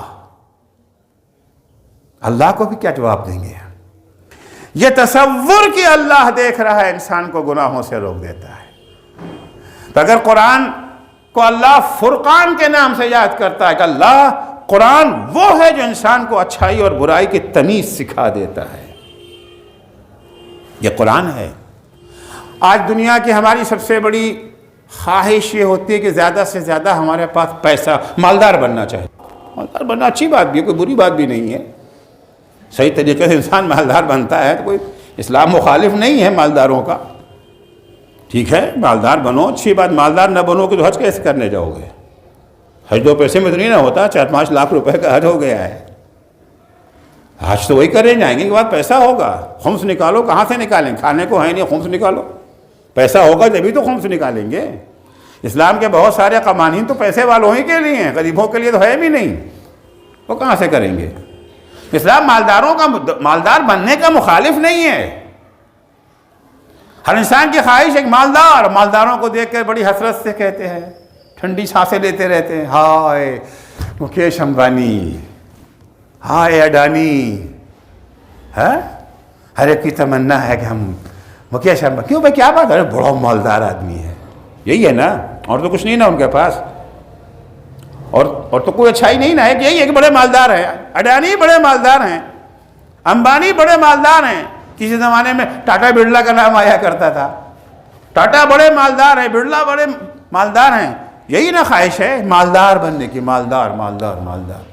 S2: اللہ کو بھی کیا جواب دیں گے؟ یہ تصور کہ اللہ دیکھ رہا ہے انسان کو گناہوں سے روک دیتا ہے۔ تو اگر قرآن کو اللہ فرقان کے نام سے یاد کرتا ہے کہ اللہ، قرآن وہ ہے جو انسان کو اچھائی اور برائی کی تمیز سکھا دیتا ہے، یہ قرآن ہے۔ آج دنیا کی ہماری سب سے بڑی خواہش یہ ہوتی ہے کہ زیادہ سے زیادہ ہمارے پاس پیسہ، مالدار بننا چاہے۔ مالدار بننا اچھی بات بھی ہے، کوئی بری بات بھی نہیں ہے، صحیح طریقے سے انسان مالدار بنتا ہے تو کوئی اسلام مخالف نہیں ہے مالداروں کا، ٹھیک ہے مالدار بنو، اچھی بات۔ مالدار نہ بنو کہ تو حج کیسے کرنے جاؤ گے؟ حج 2 پیسے میں تو نہیں نہ ہوتا، 4-5 لاکھ روپے کا حج ہو گیا ہے، حج تو وہی کریں جائیں گے، کے بعد پیسہ ہوگا، خمس نکالو، کہاں سے نکالیں؟ کھانے کو ہے نہیں، خمس نکالو، پیسہ ہوگا جبھی تو خمس نکالیں گے۔ اسلام کے بہت سارے قوانین تو پیسے والوں ہی کے لیے ہیں، غریبوں کے لیے تو ہے بھی نہیں، وہ کہاں سے کریں گے؟ اسلام مالدار بننے کا مخالف نہیں ہے، ہر انسان کی خواہش ایک مالدار، مالداروں کو دیکھ کر بڑی حسرت سے کہتے ہیں، ٹھنڈی سانسیں لیتے رہتے ہیں، ہائے مکیش امبانی، ہائے اڈانی، ہر ایک کی تمنا ہے کہ ہم مکیش امبانی۔ کیوں بھائی کیا بات ہے؟ بڑا مالدار آدمی ہے، یہی ہے نا، اور تو کچھ نہیں نا ان کے پاس، اور تو کوئی اچھائی نہیں نا ہے کہ یہی ہے کہ بڑے مالدار ہیں۔ اڈانی بڑے مالدار ہیں، امبانی بڑے مالدار ہیں، کسی زمانے میں ٹاٹا برلا کا نام آیا کرتا تھا، ٹاٹا بڑے مالدار ہیں، برلا بڑے مالدار ہیں، یہی نا خواہش ہے مالدار بننے کی، مالدار مالدار مالدار۔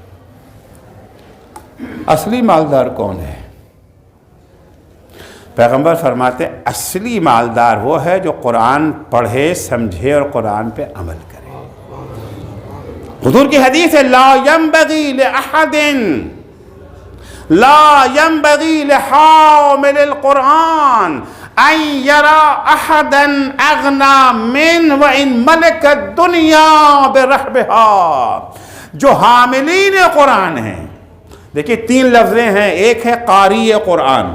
S2: اصلی مالدار کون ہے؟ پیغمبر فرماتے ہیں اصلی مالدار وہ ہے جو قرآن پڑھے، سمجھے اور قرآن پہ عمل کرے۔ حضور کی حدیث ہے لا ينبغي لأحد لا ينبغي لحامل القرآن ان يرى احدا اغنى من وان ملك الدنيا برحبها. جو حاملین قرآن ہیں، دیکھیں 3 لفظیں ہیں، ایک ہے قاری قرآن،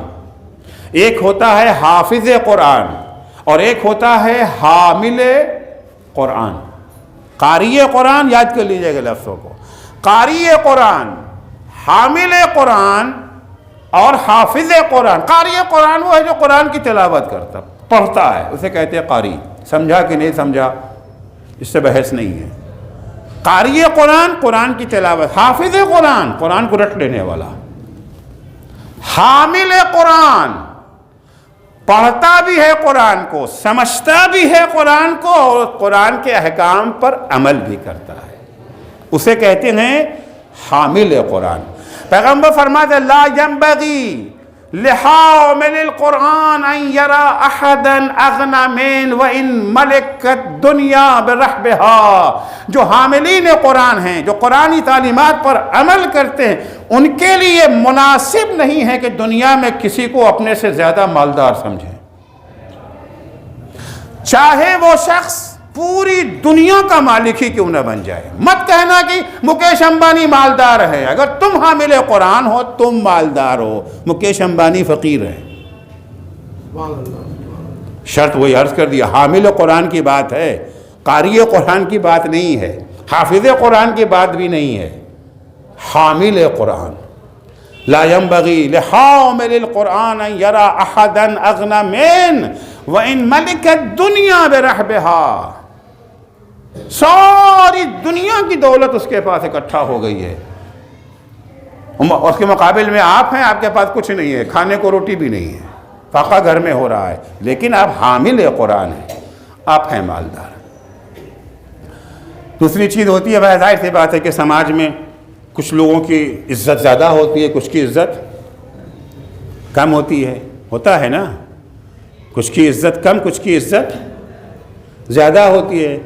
S2: ایک ہوتا ہے حافظ قرآن، اور ایک ہوتا ہے حامل قرآن. قاری قرآن یاد کر لیجئے گا لفظوں کو. قاری قرآن، حامل قرآن اور حافظ قرآن. قاری قرآن وہ ہے جو قرآن کی تلاوت کرتا پڑھتا ہے، اسے کہتے ہیں قاری. سمجھا کہ نہیں سمجھا، اس سے بحث نہیں ہے. قاری قرآن قرآن کی تلاوت، حافظ قرآن قرآن کو رٹ لینے والا، حامل قرآن پڑھتا بھی ہے قرآن کو، سمجھتا بھی ہے قرآن کو، اور قرآن کے احکام پر عمل بھی کرتا ہے، اسے کہتے ہیں حامل قرآن. پیغمبر فرماتے لا ينبغي لحامل القرآن ان يرى احدا اغنى من وان ملك الدنيا برحبها. جو حاملین قرآن ہیں، جو قرآنی تعلیمات پر عمل کرتے ہیں، ان کے لیے مناسب نہیں ہے کہ دنیا میں کسی کو اپنے سے زیادہ مالدار سمجھیں، چاہے وہ شخص پوری دنیا کا مالک ہی کیوں نہ بن جائے. مت کہنا کہ مکیش امبانی مالدار ہے. اگر تم حامل قرآن ہو تم مالدار ہو، مکیش امبانی فقیر ہے. شرط وہی عرض کر دیا، حامل قرآن کی بات ہے، قاری قرآن کی بات نہیں ہے، حافظ قرآن کی بات بھی نہیں ہے. حامل قرآن لا ينبغي لحامل القرآن ان يرى احدا اغنى منه وان ملك الدنيا برحبها. ساری دنیا کی دولت اس کے پاس اکٹھا ہو گئی ہے، اس کے مقابل میں آپ ہیں، آپ کے پاس کچھ نہیں ہے، کھانے کو روٹی بھی نہیں ہے، فاقہ گھر میں ہو رہا ہے، لیکن آپ حامل قرآن ہیں، آپ ہیں مالدار. دوسری چیز ہوتی ہے، ظاہر سی بات ہے کہ سماج میں کچھ لوگوں کی عزت زیادہ ہوتی ہے، کچھ کی عزت کم ہوتی ہے. ہوتا ہے نا، کچھ کی عزت کم، کچھ کی عزت زیادہ ہوتی ہے.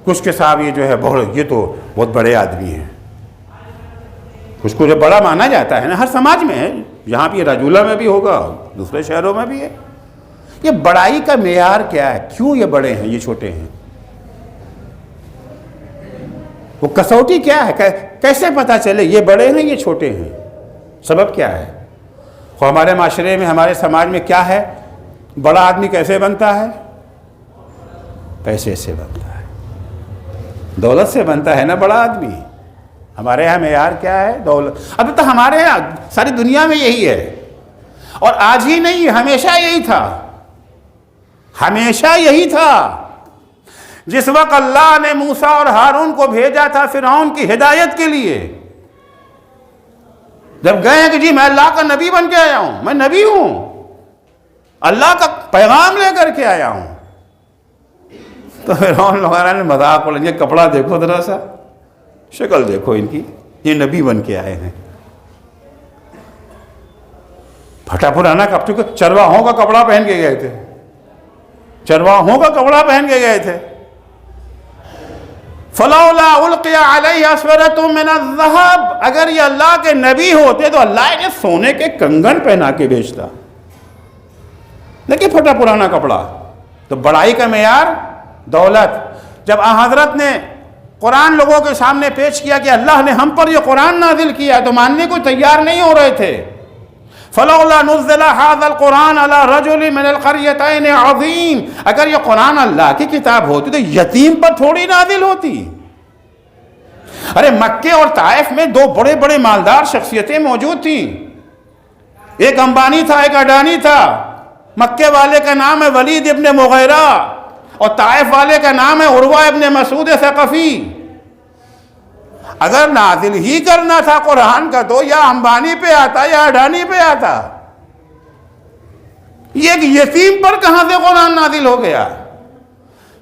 S2: کچھ کے صاحب یہ جو ہے یہ تو بہت بڑے آدمی ہیں، کچھ کو جو بڑا مانا جاتا ہے نا، ہر سماج میں ہے، یہاں بھی راجولہ میں بھی ہوگا، دوسرے شہروں میں بھی ہے. یہ بڑائی کا معیار کیا ہے؟ کیوں یہ بڑے ہیں، یہ چھوٹے ہیں؟ وہ کسوٹی کیا ہے؟ کیسے پتہ چلے یہ بڑے ہیں یہ چھوٹے ہیں؟ سبب کیا ہے؟ ہمارے معاشرے میں، ہمارے سماج میں کیا ہے؟ بڑا آدمی کیسے بنتا ہے؟ پیسے سے بنتا ہے، دولت سے بنتا ہے نا بڑا آدمی. ہمارے یہاں معیار کیا ہے؟ دولت. اب تو ہمارے یہاں ساری دنیا میں یہی ہے، اور آج ہی نہیں، ہمیشہ یہی تھا، ہمیشہ یہی تھا. جس وقت اللہ نے موسیٰ اور ہارون کو بھیجا تھا فرعون کی ہدایت کے لیے، جب گئے کہ جی میں اللہ کا نبی بن کے آیا ہوں، میں نبی ہوں، اللہ کا پیغام لے کر کے آیا ہوں، تو فرعون وغیرہ نے مذاق اڑایا، یہ کپڑا دیکھو ذرا سا، شکل دیکھو ان کی، یہ نبی بن کے آئے ہیں. پھٹا پرانا کپڑا، چرواہوں کا کپڑا پہن کے گئے تھے، چرواہوں کا کپڑا پہن کے گئے تھے. فَلَوْلَا أُلْقِيَ عَلَيْهِ أَسْوَرَةٌ مِّنَ الذَّهَبِ. اگر یہ اللہ کے نبی ہوتے تو اللہ نے سونے کے کنگن پہنا کے بھیجتا، لیکن پھٹا پرانا کپڑا. تو بڑائی کا معیار دولت. جب حضرت نے قرآن لوگوں کے سامنے پیش کیا کہ اللہ نے ہم پر یہ قرآن نازل کیا، تو ماننے کو تیار نہیں ہو رہے تھے. فَلَوْلَا نُزِّلَ هَذَا الْقُرْآنُ عَلَى رَجُلٍ مِّنَ الْقَرْيَتَيْنِ عَظِيمٍ. اگر یہ قرآن اللہ کی کتاب ہوتی تو یتیم پر تھوڑی نازل ہوتی. ارے مکے اور طائف میں 2 بڑے بڑے مالدار شخصیتیں موجود تھیں، ایک امبانی تھا، ایک اڈانی تھا. مکے والے کا نام ہے ولید ابن مغیرہ، اور طائف والے کا نام ہے عروہ ابن مسعود ثقفی. اگر نازل ہی کرنا تھا قرآن کا تو یا امبانی پہ آتا یا اڈانی پہ آتا. یہ ایک یتیم پر کہاں سے قرآن نازل ہو گیا؟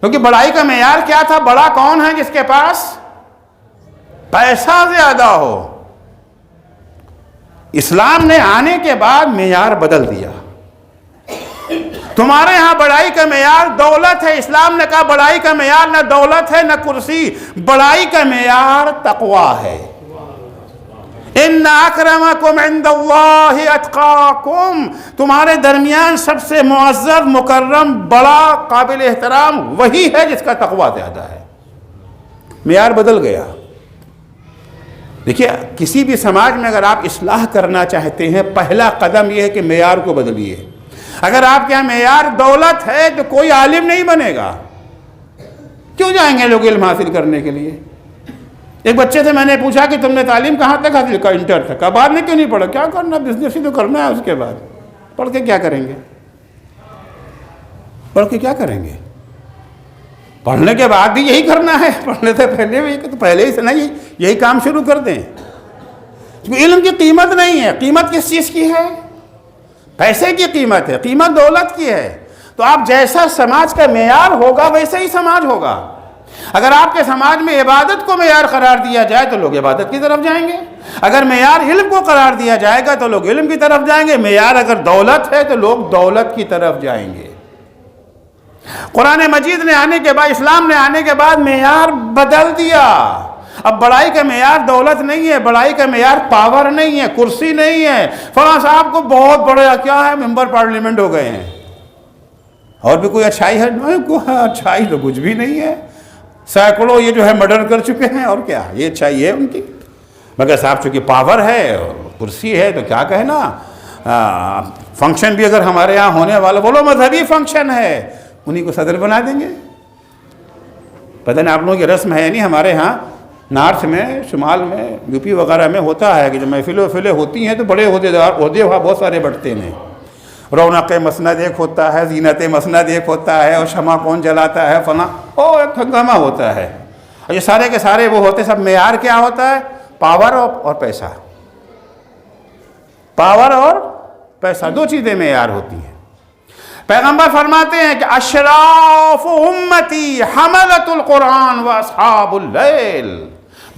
S2: کیونکہ بڑائی کا معیار کیا تھا؟ بڑا کون ہے؟ جس کے پاس پیسہ زیادہ ہو. اسلام نے آنے کے بعد معیار بدل دیا. تمہارے ہاں بڑائی کا معیار دولت ہے. اسلام نے کہا بڑائی کا معیار نہ دولت ہے نہ کرسی، بڑائی کا معیار تقویٰ ہے. ان اکرمکم عند اللہ اتقاکم، تمہارے درمیان سب سے معزز، مکرم، بڑا، قابل احترام وہی ہے جس کا تقویٰ زیادہ ہے. معیار بدل گیا. دیکھیے کسی بھی سماج میں اگر آپ اصلاح کرنا چاہتے ہیں پہلا قدم یہ ہے کہ معیار کو بدلیے. اگر آپ کے یہاں معیار دولت ہے تو کوئی عالم نہیں بنے گا. کیوں جائیں گے لوگ علم حاصل کرنے کے لیے؟ ایک بچے سے میں نے پوچھا کہ تم نے تعلیم کہاں تک حاصل کیا؟ انٹر تک. بعد میں کیوں نہیں پڑھا؟ کیا کرنا، بزنس ہی تو کرنا ہے. اس کے بعد پڑھ کے کیا کریں گے؟ پڑھ کے کیا کریں گے؟ پڑھنے کے بعد بھی یہی کرنا ہے، پڑھنے سے پہلے بھی تو پہلے ہی سے نہیں یہی کام شروع کر دیں. علم کی قیمت نہیں ہے. قیمت کس چیز کی ہے؟ پیسے کی قیمت ہے، قیمت دولت کی ہے. تو آپ جیسا سماج کا معیار ہوگا ویسے ہی سماج ہوگا. اگر آپ کے سماج میں عبادت کو معیار قرار دیا جائے تو لوگ عبادت کی طرف جائیں گے. اگر معیار علم کو قرار دیا جائے گا تو لوگ علم کی طرف جائیں گے. معیار اگر دولت ہے تو لوگ دولت کی طرف جائیں گے. قرآن مجید نے آنے کے بعد، اسلام نے آنے کے بعد معیار بدل دیا. اب بڑائی کا معیار دولت نہیں ہے، بڑائی کا معیار پاور نہیں ہے، کرسی نہیں ہے. فلاں صاحب کو بہت بڑا کیا ہے، ممبر پارلیمنٹ ہو گئے ہیں. اور بھی کوئی اچھائی ہے؟ اچھائی تو کچھ بھی نہیں ہے. سینکڑوں یہ جو ہے مرڈر کر چکے ہیں، اور کیا یہ اچھائی ہے ان کی؟ مگر صاحب چونکہ پاور ہے اور کرسی ہے تو کیا کہنا. فنکشن بھی اگر ہمارے یہاں ہونے والا بولو مذہبی فنکشن ہے، انہی کو صدر بنا دیں گے. پتہ نہیں آپ لوگوں کی رسم ہے نہیں، ہمارے ہاں نارتھ میں، شمال میں، یو پی وغیرہ میں ہوتا ہے کہ جب محفلیں وفلیں ہوتی ہیں تو بڑے عہدے وہاں بہت سارے بٹتے ہیں. رونق مسند ایک ہوتا ہے، زینت مسند ایک ہوتا ہے، اور شمع کون جلاتا ہے، فلاں ایک ہنگامہ ہوتا ہے. اور یہ سارے کے سارے وہ ہوتے. سب معیار کیا ہوتا ہے؟ پاور اور پیسہ. پاور اور پیسہ، دو چیزیں معیار ہوتی ہیں. پیغمبر فرماتے ہیں کہ اشراف امتی حملۃ القرآن و اصحاب اللیل.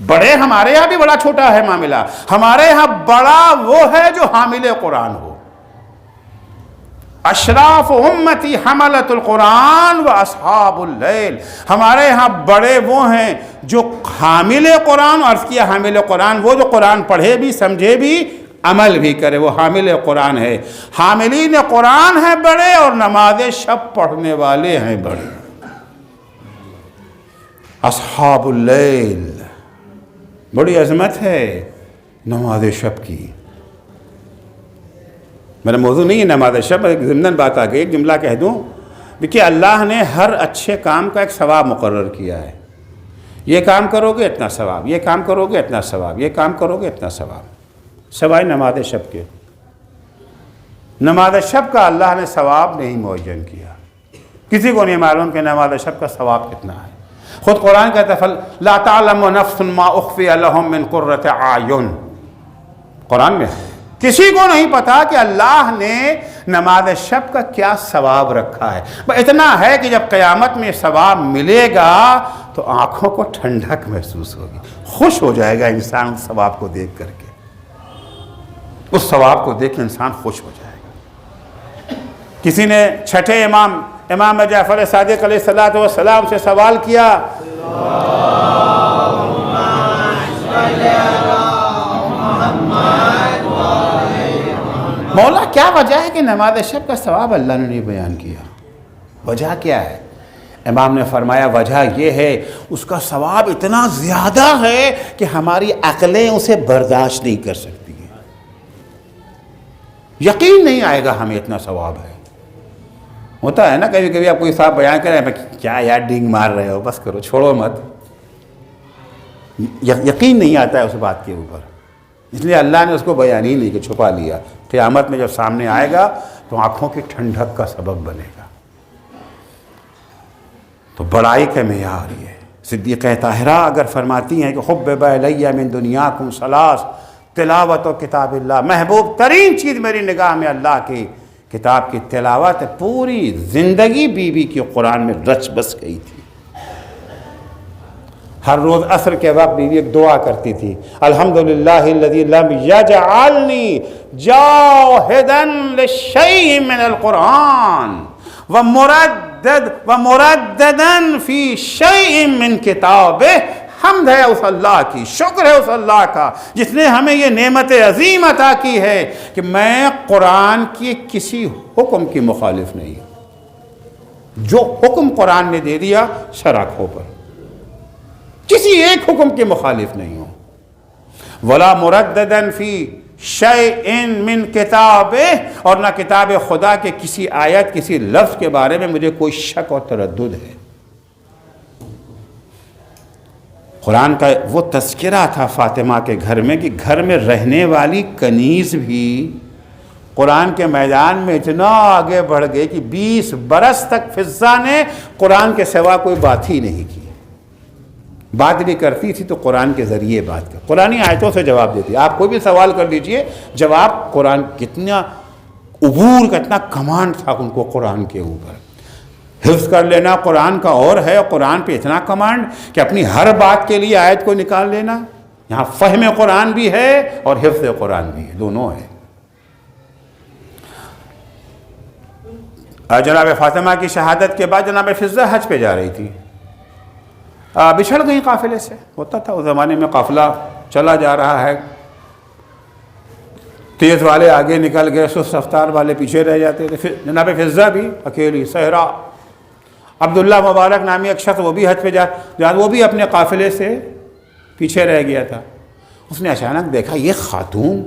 S2: بڑے ہمارے یہاں بھی بڑا چھوٹا ہے معاملہ، ہمارے یہاں بڑا وہ ہے جو حامل قرآن ہو. اشراف امتی حملۃ القرآن و اصحاب اللیل. ہمارے یہاں بڑے وہ ہیں جو حامل قرآن، عرض کیا حامل قرآن وہ جو قرآن پڑھے بھی، سمجھے بھی، عمل بھی کرے، وہ حامل قرآن ہے. حاملین قرآن ہیں بڑے، اور نماز شب پڑھنے والے ہیں بڑے. اصحاب اللیل، بڑی عظمت ہے نماز شب کی. میرا موضوع نہیں ہے نماز شب، ایک ضمناً بات آ گئی، ایک جملہ کہہ دوں. دیکھیے اللہ نے ہر اچھے کام کا ایک ثواب مقرر کیا ہے. یہ کام کرو گے اتنا ثواب، یہ کام کرو گے اتنا ثواب، یہ کام کرو گے اتنا ثواب. سوائے نماز شب کے. نماز شب کا اللہ نے ثواب نہیں معین کیا. کسی کو نہیں معلوم کہ نماز شب کا ثواب کتنا ہے. خود قرآن کہتا ہے لا تعلم نفس ما اخفی لهم من قرۃ اعین. قرآن میں کسی کو نہیں پتا کہ اللہ نے نماز شب کا کیا ثواب رکھا ہے. اتنا ہے کہ جب قیامت میں ثواب ملے گا تو آنکھوں کو ٹھنڈک محسوس ہوگی، خوش ہو جائے گا انسان اس ثواب کو دیکھ کر کے. اس ثواب کو دیکھ کے انسان خوش ہو جائے گا. کسی نے چھٹے امام جعفر صادق علیہ السلام سے سوال کیا، مولا کیا وجہ ہے کہ نماز شب کا ثواب اللہ نے نہیں بیان کیا؟ وجہ کیا ہے؟ امام نے فرمایا وجہ یہ ہے اس کا ثواب اتنا زیادہ ہے کہ ہماری عقلیں اسے برداشت نہیں کر سکتی ہیں. یقین نہیں آئے گا ہمیں اتنا ثواب ہے. ہوتا ہے نا کبھی کبھی آپ کوئی صاحب بیان کریں کیا یار ڈینگ مار رہے ہو، بس کرو، چھوڑو مت. یقین نہیں آتا ہے اس بات کے اوپر، اس لیے اللہ نے اس کو بیان ہی نہیں کہ چھپا لیا. قیامت میں جب سامنے آئے گا تو آنکھوں کی ٹھنڈک کا سبب بنے گا. تو بڑائی کا معیار یہ. صدیقہ طاہرہ اگر فرماتی ہیں کہ حبب الی من دنیاکم ثلاث، تلاوت و کتاب اللہ، محبوب ترین چیز میری نگاہ میں اللہ کی کتاب کی تلاوت ہے. پوری زندگی بیوی کی قرآن میں رچ بس گئی تھی. ہر روز عصر کے وقت بیوی ایک دعا کرتی تھی، الحمدللہ الذی لم یجعلنی جاہدا لشیء من القرآن ومرددن فی شیء من کتابہ، حمد ہے اس اللہ کی، شکر ہے اس اللہ کا جس نے ہمیں یہ نعمت عظیم عطا کی ہے کہ میں قرآن کی کسی حکم کی مخالف نہیں ہوں، جو حکم قرآن نے دے دیا شراکھوں پر، کسی ایک حکم کے مخالف نہیں ہوں۔ ولا مرددن فی شیء من کتابہ، اور نہ کتاب خدا کے کسی آیت کسی لفظ کے بارے میں مجھے کوئی شک اور تردد ہے۔ قرآن کا وہ تذکرہ تھا فاطمہ کے گھر میں کہ گھر میں رہنے والی کنیز بھی قرآن کے میدان میں اتنا آگے بڑھ گئے کہ 20 برس تک فضہ نے قرآن کے سوا کوئی بات ہی نہیں کی، بات بھی کرتی تھی تو قرآن کے ذریعے بات کر، قرآنی آیتوں سے جواب دیتی۔ آپ کوئی بھی سوال کر لیجئے، جواب قرآن، کتنا عبور، کتنا کمانڈ تھا ان کو قرآن کے اوپر۔ حفظ کر لینا قرآن کا اور ہے، قرآن پہ اتنا کمانڈ کہ اپنی ہر بات کے لیے آیت کو نکال لینا۔ یہاں فہم قرآن بھی ہے اور حفظ قرآن بھی ہے، دونوں ہے۔ جناب فاطمہ کی شہادت کے بعد جناب فضہ حج پہ جا رہی تھی، بچھڑ گئی قافلے سے۔ ہوتا تھا اس زمانے میں، قافلہ چلا جا رہا ہے، تیز والے آگے نکل گئے، سست رفتار والے پیچھے رہ جاتے تھے۔ جناب فضہ بھی اکیلی صحرا، عبداللہ مبارک نامی ایک شخص وہ بھی حج پہ وہ بھی اپنے قافلے سے پیچھے رہ گیا تھا۔ اس نے اچانک دیکھا یہ خاتون،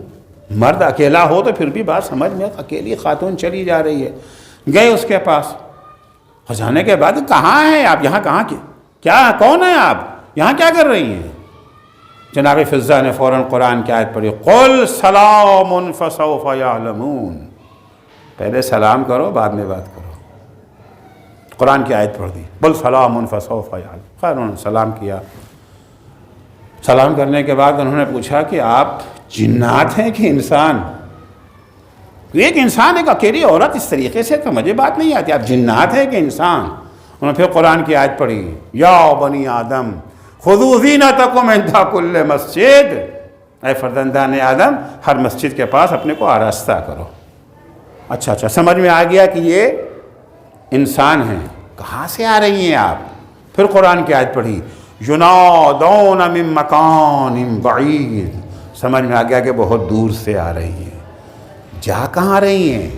S2: مرد اکیلا ہو تو پھر بھی بات سمجھ میں، اکیلی خاتون چلی جا رہی ہے۔ گئے اس کے پاس، اور جانے کے بعد کہاں ہیں آپ، یہاں کہاں کی کیا، کون ہیں آپ، یہاں کیا کر رہی ہیں؟ جناب فضہ نے فوراً قرآن کی آیت پڑھی، قل سلام فسوف یعلمون، پہلے سلام کرو بعد میں بات کرو۔ قرآن کی آیت پڑھ دی، قل سلام فسوف یعلمون۔ خیر انہوں نے سلام کیا، سلام کرنے کے بعد انہوں نے پوچھا کہ آپ جنات ہیں کہ انسان؟ ایک انسان، ایک اکیلی عورت اس طریقے سے تو مجھے بات نہیں آتی، آپ جنات ہیں کہ انسان؟ انہوں نے پھر قرآن کی آیت پڑھی، یا بنی آدم خذوا زینتکم عند کل مسجد، اے فرزندان آدم ہر مسجد کے پاس اپنے کو آراستہ کرو۔ اچھا سمجھ میں آ گیا کہ یہ انسان ہیں، کہاں سے آ رہی ہیں آپ؟ پھر قرآن کی آیت پڑھی، ینادون من مکان بعید، سمجھ میں آ گیا کہ بہت دور سے آ رہی ہیں۔ جا کہاں رہی ہیں؟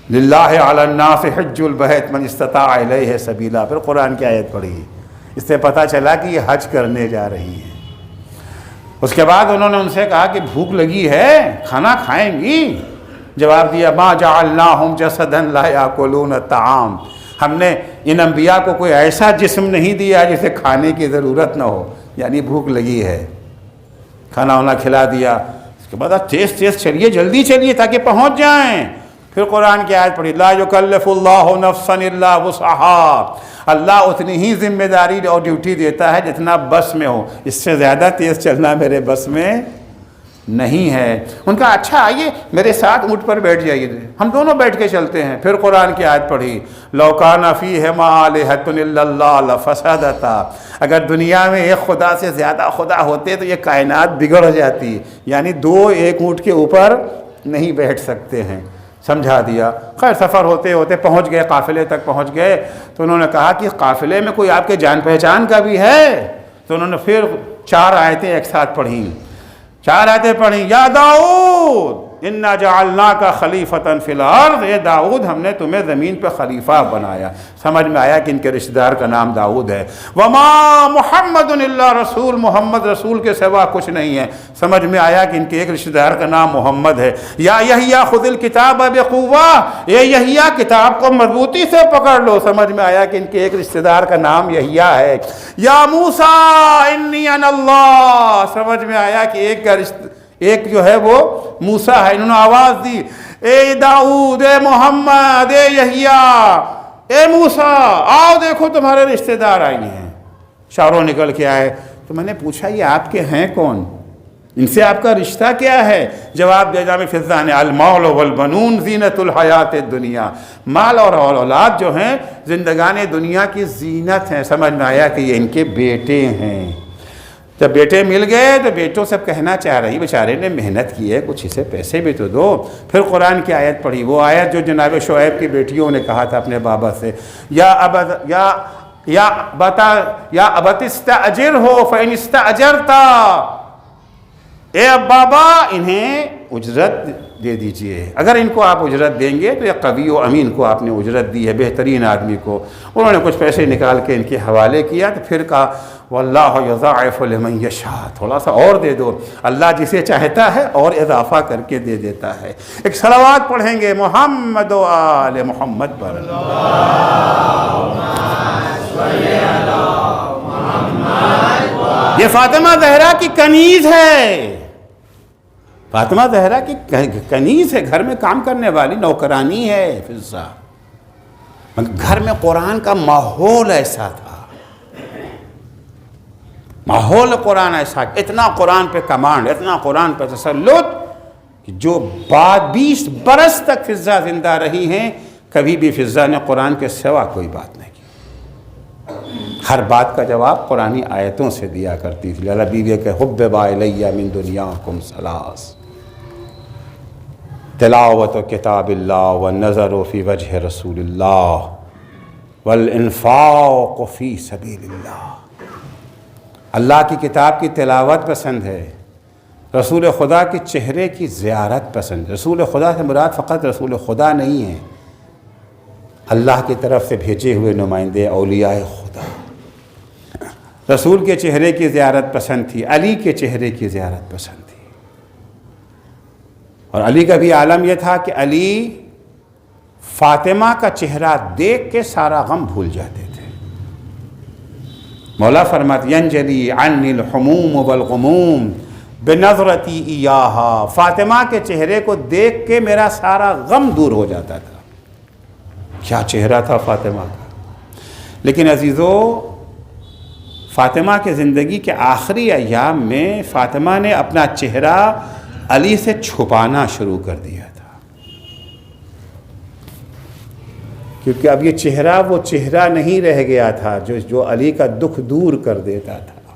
S2: للہ علی الناس حج البیت من استطاع الیہ سبیلا، پھر قرآن کی آیت پڑھی، اس سے پتہ چلا کہ یہ حج کرنے جا رہی ہیں۔ اس کے بعد انہوں نے ان سے کہا کہ بھوک لگی ہے، کھانا کھائیں گی؟ جواب دیا، ما جعلناہم جسدا لا یاکلون الطعام، ہم نے ان انبیاء کو کوئی ایسا جسم نہیں دیا جسے کھانے کی ضرورت نہ ہو، یعنی بھوک لگی ہے، کھانا وانا کھلا دیا۔ اس کے بعد تیز چلیے، جلدی چلیے تاکہ پہنچ جائیں۔ پھر قرآن کی آیت پڑھی، لا یکلف اللہ نفسا الا وسعہا، اللہ اتنی ہی ذمہ داری اور ڈیوٹی دیتا ہے جتنا بس میں ہو، اس سے زیادہ تیز چلنا میرے بس میں نہیں ہے۔ ان کا اچھا آئیے میرے ساتھ اونٹ پر بیٹھ جائیے، ہم دونوں بیٹھ کے چلتے ہیں۔ پھر قرآن کی آیت پڑھی، لو کان فیہما آلہۃ الا اللہ لفسدتا، اگر دنیا میں ایک خدا سے زیادہ خدا ہوتے تو یہ کائنات بگڑ جاتی، یعنی دو ایک اونٹ کے اوپر نہیں بیٹھ سکتے ہیں۔ سمجھا دیا۔ خیر سفر ہوتے ہوتے پہنچ گئے، قافلے تک پہنچ گئے، تو انہوں نے کہا کہ قافلے میں کوئی آپ کے جان پہچان کا بھی ہے؟ تو انہوں نے پھر 4 آیتیں ایک ساتھ پڑھیں، 4 آیتیں پڑھیں، یا داؤد انا جعلناک خلیفۃ فی الارض، اے داؤد ہم نے تمہیں زمین پہ خلیفہ بنایا۔ سمجھ میں آیا کہ ان کے رشتہ دار کا نام داؤد ہے۔ وما محمد الا رسول، محمد رسول کے سوا کچھ نہیں ہے۔ سمجھ میں آیا کہ ان کے ایک رشتہ دار کا نام محمد ہے۔ یا یحییٰ خذ الکتاب بقوہ، اے یحییٰ کتاب کو مضبوطی سے پکڑ لو۔ سمجھ میں آیا کہ ان کے ایک رشتہ دار کا نام یحییٰ ہے۔ یا موسیٰ انی انا اللہ، سمجھ میں آیا کہ ایک جو ہے وہ موسیٰ ہے۔ انہوں نے آواز دی، اے داؤد، اے محمد، اے یحییٰ، اے موسیٰ، آؤ دیکھو تمہارے رشتہ دار آئے ہیں۔ چاروں نکل کے آئے، تو میں نے پوچھا یہ آپ کے ہیں کون، ان سے آپ کا رشتہ کیا ہے؟ جواب دیا جامع فضہ نے، المال والبنون زینت الحیات الدنیا، مال اور اولاد جو ہیں زندگان دنیا کی زینت ہیں۔ سمجھ میں آیا کہ یہ ان کے بیٹے ہیں۔ جب بیٹے مل گئے تو بیٹوں سے کہنا چاہ رہی بیچارے نے محنت کی ہے، کچھ اسے پیسے بھی تو دو۔ پھر قرآن کی آیت پڑھی، وہ آیت جو جناب شعیب کی بیٹیوں نے کہا تھا اپنے بابا سے، یا ابت استاجرہ فإن استاجرت، اے اب بابا انہیں اجرت دے دیجئے، اگر ان کو آپ اجرت دیں گے تو یہ قوی و امین کو آپ نے اجرت دی ہے، بہترین آدمی کو۔ انہوں نے کچھ پیسے نکال کے ان کے حوالے کیا، تو پھر کہا واللہ یضاعف لمن یشاء، تھوڑا سا اور دے دو، اللہ جسے چاہتا ہے اور اضافہ کر کے دے دیتا ہے۔ ایک صلوات پڑھیں گے محمد و آل محمد پر۔ یہ فاطمہ زہرا کی کنیز ہے، فاطمہ زہرا کی کنیز ہے، گھر میں کام کرنے والی نوکرانی ہے فضہ، گھر میں قرآن کا ماحول ایسا تھا، ماحول قرآن ایسا، اتنا قرآن پہ کمانڈ، اتنا قرآن پہ تسلط کہ جو 20 برس تک فضہ زندہ رہی ہیں، کبھی بھی فضہ نے قرآن کے سوا کوئی بات نہیں کی، ہر بات کا جواب قرآنی آیتوں سے دیا کرتی تھی۔ اللہ بیوی کہ حبب الی من دنیاکم ثلاث، تلاوت کتاب اللہ والنظر فی وجہ رسول اللہ والانفاق فی سبیل اللہ۔ اللہ کی کتاب کی تلاوت پسند ہے، رسول خدا کے چہرے کی زیارت پسند ہے۔ رسول خدا سے مراد فقط رسول خدا نہیں ہے، اللہ کی طرف سے بھیجے ہوئے نمائندے اولیاء خدا۔ رسول کے چہرے کی زیارت پسند تھی، علی کے چہرے کی زیارت پسند تھی، اور علی کا بھی عالم یہ تھا کہ علی فاطمہ کا چہرہ دیکھ کے سارا غم بھول جاتے تھے۔ مولا فرماتے ینجلی عنی الحموم والغموم بنظرتی ایہا، فاطمہ کے چہرے کو دیکھ کے میرا سارا غم دور ہو جاتا تھا۔ کیا چہرہ تھا فاطمہ کا! لیکن عزیزو، فاطمہ کے زندگی کے آخری ایام میں فاطمہ نے اپنا چہرہ علی سے چھپانا شروع کر دیا تھا، کیونکہ اب یہ چہرہ وہ چہرہ نہیں رہ گیا تھا جو علی کا دکھ دور کر دیتا تھا۔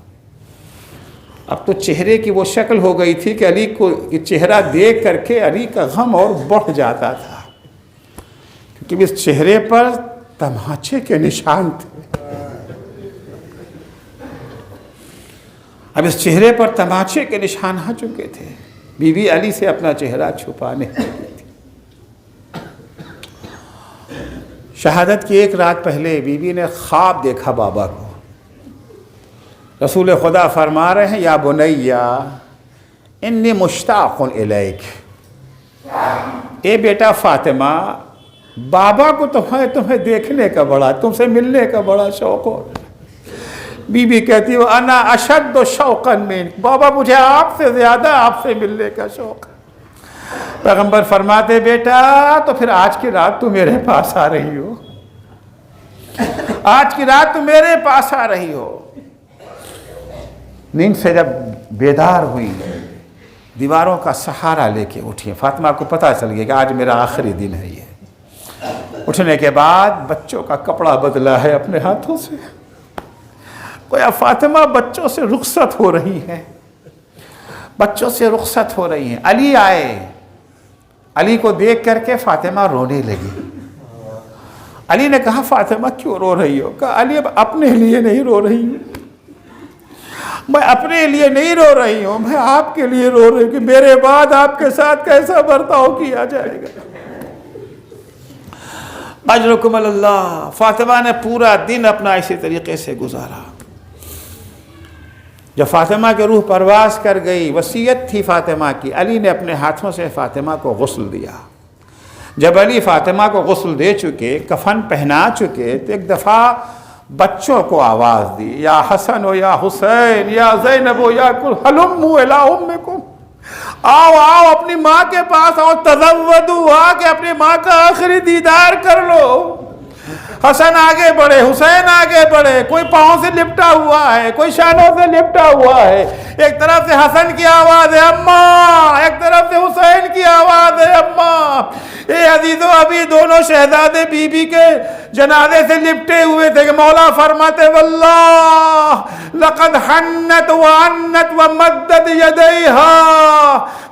S2: اب تو چہرے کی وہ شکل ہو گئی تھی کہ علی کو یہ چہرہ دیکھ کر کے علی کا غم اور بڑھ جاتا تھا، کیونکہ اس چہرے پر تماچے کے نشان تھے۔ اب اس چہرے پر تماچے کے نشان آ چکے تھے، بی بی علی سے اپنا چہرہ چھپانے لگی تھی۔ شہادت کی ایک رات پہلے بی بی نے خواب دیکھا بابا کو۔ رسول خدا فرما رہے ہیں یا بنیا انی مشتاق الیک، اے بیٹا فاطمہ، بابا کو تمہیں دیکھنے کا بڑا، تم سے ملنے کا بڑا شوق ہو۔ بی بی کہتی ہے انا اشد شوقا منک، بابا مجھے آپ سے زیادہ آپ سے ملنے کا شوق ہے۔ پیغمبر فرماتے بیٹا تو پھر آج کی رات تو میرے پاس آ رہی ہو، آج کی رات تو میرے پاس آ رہی ہو۔ نیند سے جب بیدار ہوئی، دیواروں کا سہارا لے کے اٹھی، فاطمہ کو پتہ چل گیا کہ آج میرا آخری دن ہے۔ یہ اٹھنے کے بعد بچوں کا کپڑا بدلا ہے اپنے ہاتھوں سے، گویا فاطمہ بچوں سے رخصت ہو رہی ہیں، بچوں سے رخصت ہو رہی ہیں۔ علی آئے، علی کو دیکھ کر کے فاطمہ رونے لگی۔ علی نے کہا فاطمہ کیوں رو رہی ہو؟ کہا علی اب اپنے لیے نہیں رو رہی ہوں، میں اپنے لیے نہیں رو رہی ہوں، میں آپ کے لیے رو رہی ہوں کہ میرے بعد آپ کے ساتھ کیسا برتاؤ کیا جائے گا۔ اجرکم اللہ۔ فاطمہ نے پورا دن اپنا اسی طریقے سے گزارا۔ جب فاطمہ کی روح پرواز کر گئی، وصیت تھی فاطمہ کی، علی نے اپنے ہاتھوں سے فاطمہ کو غسل دیا۔ جب علی فاطمہ کو غسل دے چکے، کفن پہنا چکے، تو ایک دفعہ بچوں کو آواز دی، یا حسن و یا حسین یا زینب و یا کل حلموا الی امکم، آؤ آؤ اپنی ماں کے پاس آؤ، تزودوا، آ کے اپنی ماں کا آخری دیدار کر لو۔ حسن آگے بڑھے، حسین آگے بڑھے، کوئی پاؤں سے لپٹا ہوا ہے، کوئی شانوں سے لپٹا ہوا ہے، ایک طرف سے حسن کی آواز ہے اماں، ایک طرف سے حسین کی آواز ہے اماں۔ اے عزیزو، ابھی دونوں شہزادے بی بی کے جنازے سے لپٹے ہوئے تھے کہ مولا فرماتے واللہ لقد حنت وعنت ومدت یدیہا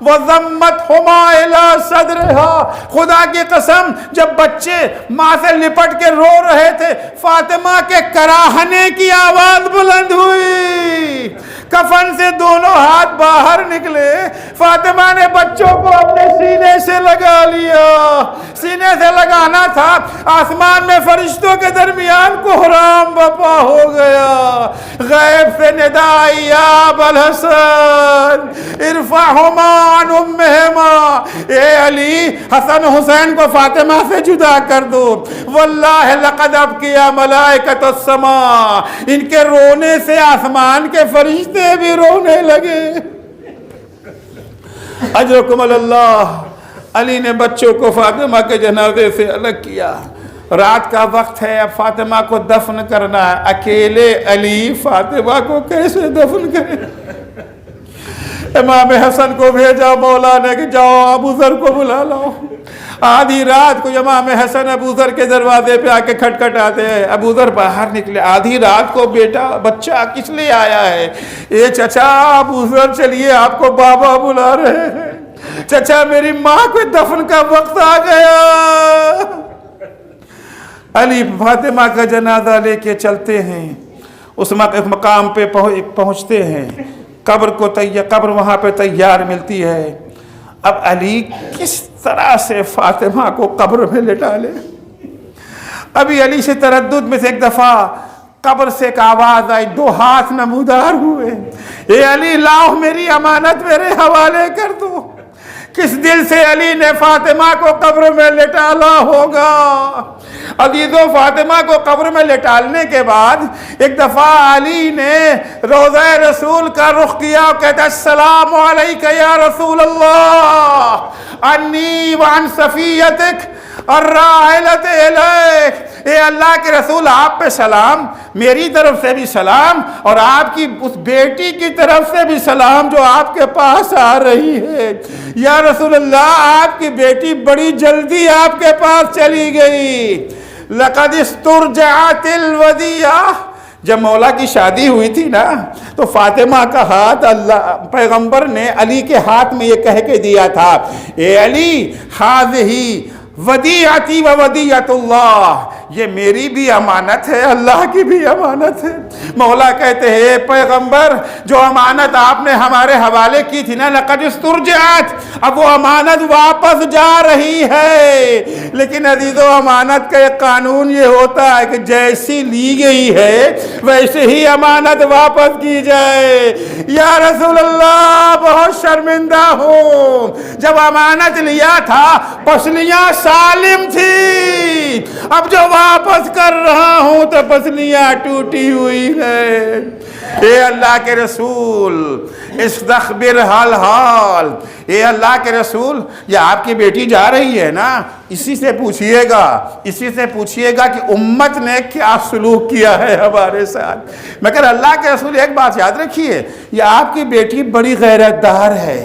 S2: وضمتہما الی صدرہا، خدا کی قسم جب بچے ماں سے لپٹ کے رو رہے تھے، فاطمہ کے کراہنے کی آواز بلند ہوئی، کفن سے دونوں ہاتھ باہر نکلے، فاطمہ نے بچوں کو اپنے سینے سے لگا لیا، سینے سے لگانا تھا، آسمان میں فرشتوں کے درمیان کوہرام بپا ہو گیا، غیب سے ندا آئی یا ابا الحسن ارفعہما عن امہما، اے علی حسن حسین کو فاطمہ سے جدا کر دو، واللہ لقد ابکیا ملائکۃ السماء، ان کے رونے سے آسمان کے فرشتے بھی رونے لگے۔ اجرکم اللہ۔ علی نے بچوں کو فاطمہ کے جنازے سے الگ کیا، رات کا وقت ہے، اب فاطمہ کو دفن کرنا ہے، اکیلے علی فاطمہ کو کیسے دفن کرے؟ امام حسن کو بھیجا مولا نے کہ جاؤ ابو ذر کو بلا لاؤ۔ آدھی رات کو امام حسن ابو ذر کے دروازے پہ آ کے کھٹکھٹاتے ہیں، ابو ذر باہر نکلے، آدھی رات کو بیٹا بچہ کس لیے آیا ہے؟ اے چچا ابو ذر چلیے آپ کو بابا بلا رہے ہیں، چچا میری ماں کو دفن کا وقت آ گیا۔ علی فاطمہ کا جنازہ لے کے چلتے ہیں، اس مقام پہ پہنچتے ہیں، قبر وہاں پہ تیار ملتی ہے۔ اب علی کس طرح سے فاطمہ کو قبر میں لٹا لے؟ ابھی علی سے تردد میں سے ایک دفعہ قبر سے ایک آواز آئی، دو ہاتھ نمودار ہوئے، اے علی لاؤ میری امانت میرے حوالے کر دو۔ کس دل سے علی نے فاطمہ کو قبر میں لٹالا ہوگا؟ عزیزو، فاطمہ کو قبر میں لٹالنے کے بعد ایک دفعہ علی نے روضہ رسول کا رخ کیا اور کہتا السلام علیک یا رسول اللہ انی وعن صفیتک الراحلۃ الیک، اے اللہ کے رسول آپ پہ سلام، میری طرف سے بھی سلام، اور آپ کی اس بیٹی کی طرف سے بھی سلام جو آپ کے پاس آ رہی ہے۔ یا رسول اللہ آپ کی بیٹی بڑی جلدی آپ کے پاس چلی گئی۔ لقد استرجعت الودیعہ، جب مولا کی شادی ہوئی تھی نا تو فاطمہ کا ہاتھ اللہ پیغمبر نے علی کے ہاتھ میں یہ کہہ کے دیا تھا، اے علی ہذہ ودیعتی و ودیعت اللہ، یہ میری بھی امانت ہے اللہ کی بھی امانت ہے۔ مولا کہتے ہیں پیغمبر جو امانت آپ نے ہمارے حوالے کی تھی نا لقد استرجعت، اب وہ امانت واپس جا رہی ہے، لیکن عزیزو امانت کا ایک قانون یہ ہوتا ہے کہ جیسی لی گئی ہے ویسے ہی امانت واپس کی جائے۔ یا رسول اللہ بہت شرمندہ ہوں، جب امانت لیا تھا پسلیاں سالم تھی، اب جو واپس کر رہا ہوں تو پسلیاں ٹوٹی ہوئی ہے۔ اے اللہ کے رسول استخبر حال حال، اے اللہ کے رسول یہ آپ کی بیٹی جا رہی ہے نا، اسی سے پوچھئے گا کہ امت نے کیا سلوک کیا ہے ہمارے ساتھ۔ مگر اللہ کے رسول ایک بات یاد رکھیے، یہ آپ کی بیٹی بڑی غیرت دار ہے،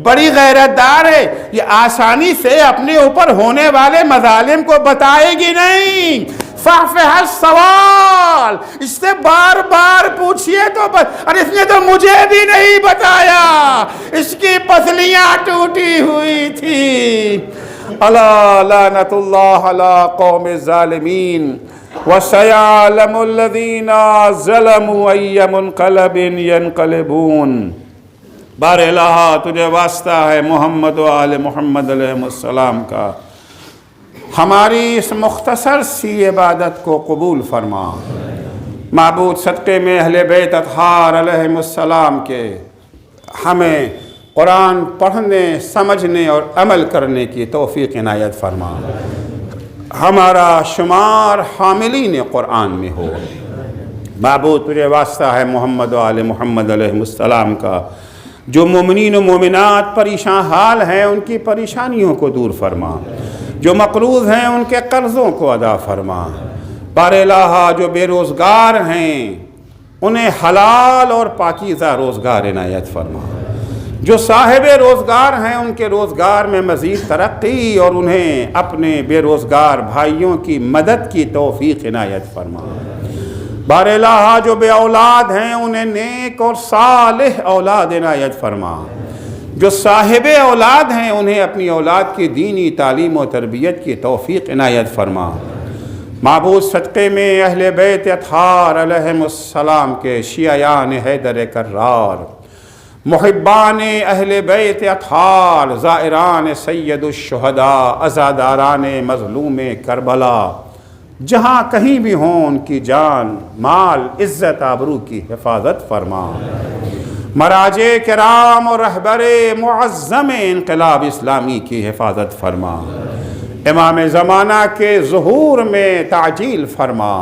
S2: بڑی غیرت دار ہے، یہ آسانی سے اپنے اوپر ہونے والے مظالم کو بتائے گی نہیں۔ فاحفظ السوال، اس سے بار بار پوچھئے تو اور اس نے تو مجھے بھی نہیں بتایا، اس کی پسلیاں ٹوٹی ہوئی تھی۔ الا لعنت اللہ علی قوم الظالمین وسيعلم الذين ظلموا أي منقلب ينقلبون۔ بار الہ تجھے واسطہ ہے محمد و آل محمد علیہ السلام کا، ہماری اس مختصر سی عبادت کو قبول فرما۔ معبود صدقے میں اہل بیت اطہار علیہ السلام کے ہمیں قرآن پڑھنے، سمجھنے اور عمل کرنے کی توفیق عنایت فرما، ہمارا شمار حاملین قرآن میں ہو۔ معبود تجھے واسطہ ہے محمد و آل محمد علیہ السلام کا، جو مومنین و مومنات پریشان حال ہیں ان کی پریشانیوں کو دور فرما، جو مقروض ہیں ان کے قرضوں کو ادا فرما، بار الہ جو بے روزگار ہیں انہیں حلال اور پاکیزہ روزگار عنایت فرما، جو صاحب روزگار ہیں ان کے روزگار میں مزید ترقی اور انہیں اپنے بے روزگار بھائیوں کی مدد کی توفیق عنایت فرما۔ بار الہ جو بے اولاد ہیں انہیں نیک اور صالح اولاد عنایت فرما، جو صاحب اولاد ہیں انہیں اپنی اولاد کی دینی تعلیم و تربیت کی توفیق عنایت فرما۔ معبود صدقے میں اہل بیت اطہار علیہم السلام کے شیعیان حیدر کرار، محبان اہل بیت اطہار، زائران سید الشہداء، عزاداران مظلوم کربلا، جہاں کہیں بھی ہوں ان کی جان مال عزت آبرو کی حفاظت فرما۔ مراجع کرام اور رہبر معظم انقلاب اسلامی کی حفاظت فرما۔ امام زمانہ کے ظہور میں تعجیل فرما۔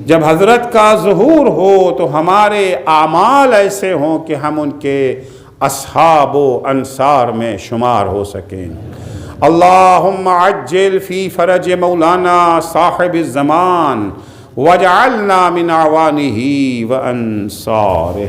S2: جب حضرت کا ظہور ہو تو ہمارے اعمال ایسے ہوں کہ ہم ان کے اصحاب و انصار میں شمار ہو سکیں۔ اللہم عجل فی فرج مولانا صاحب الزمان واجعلنا من اعوانہ و انصارہ۔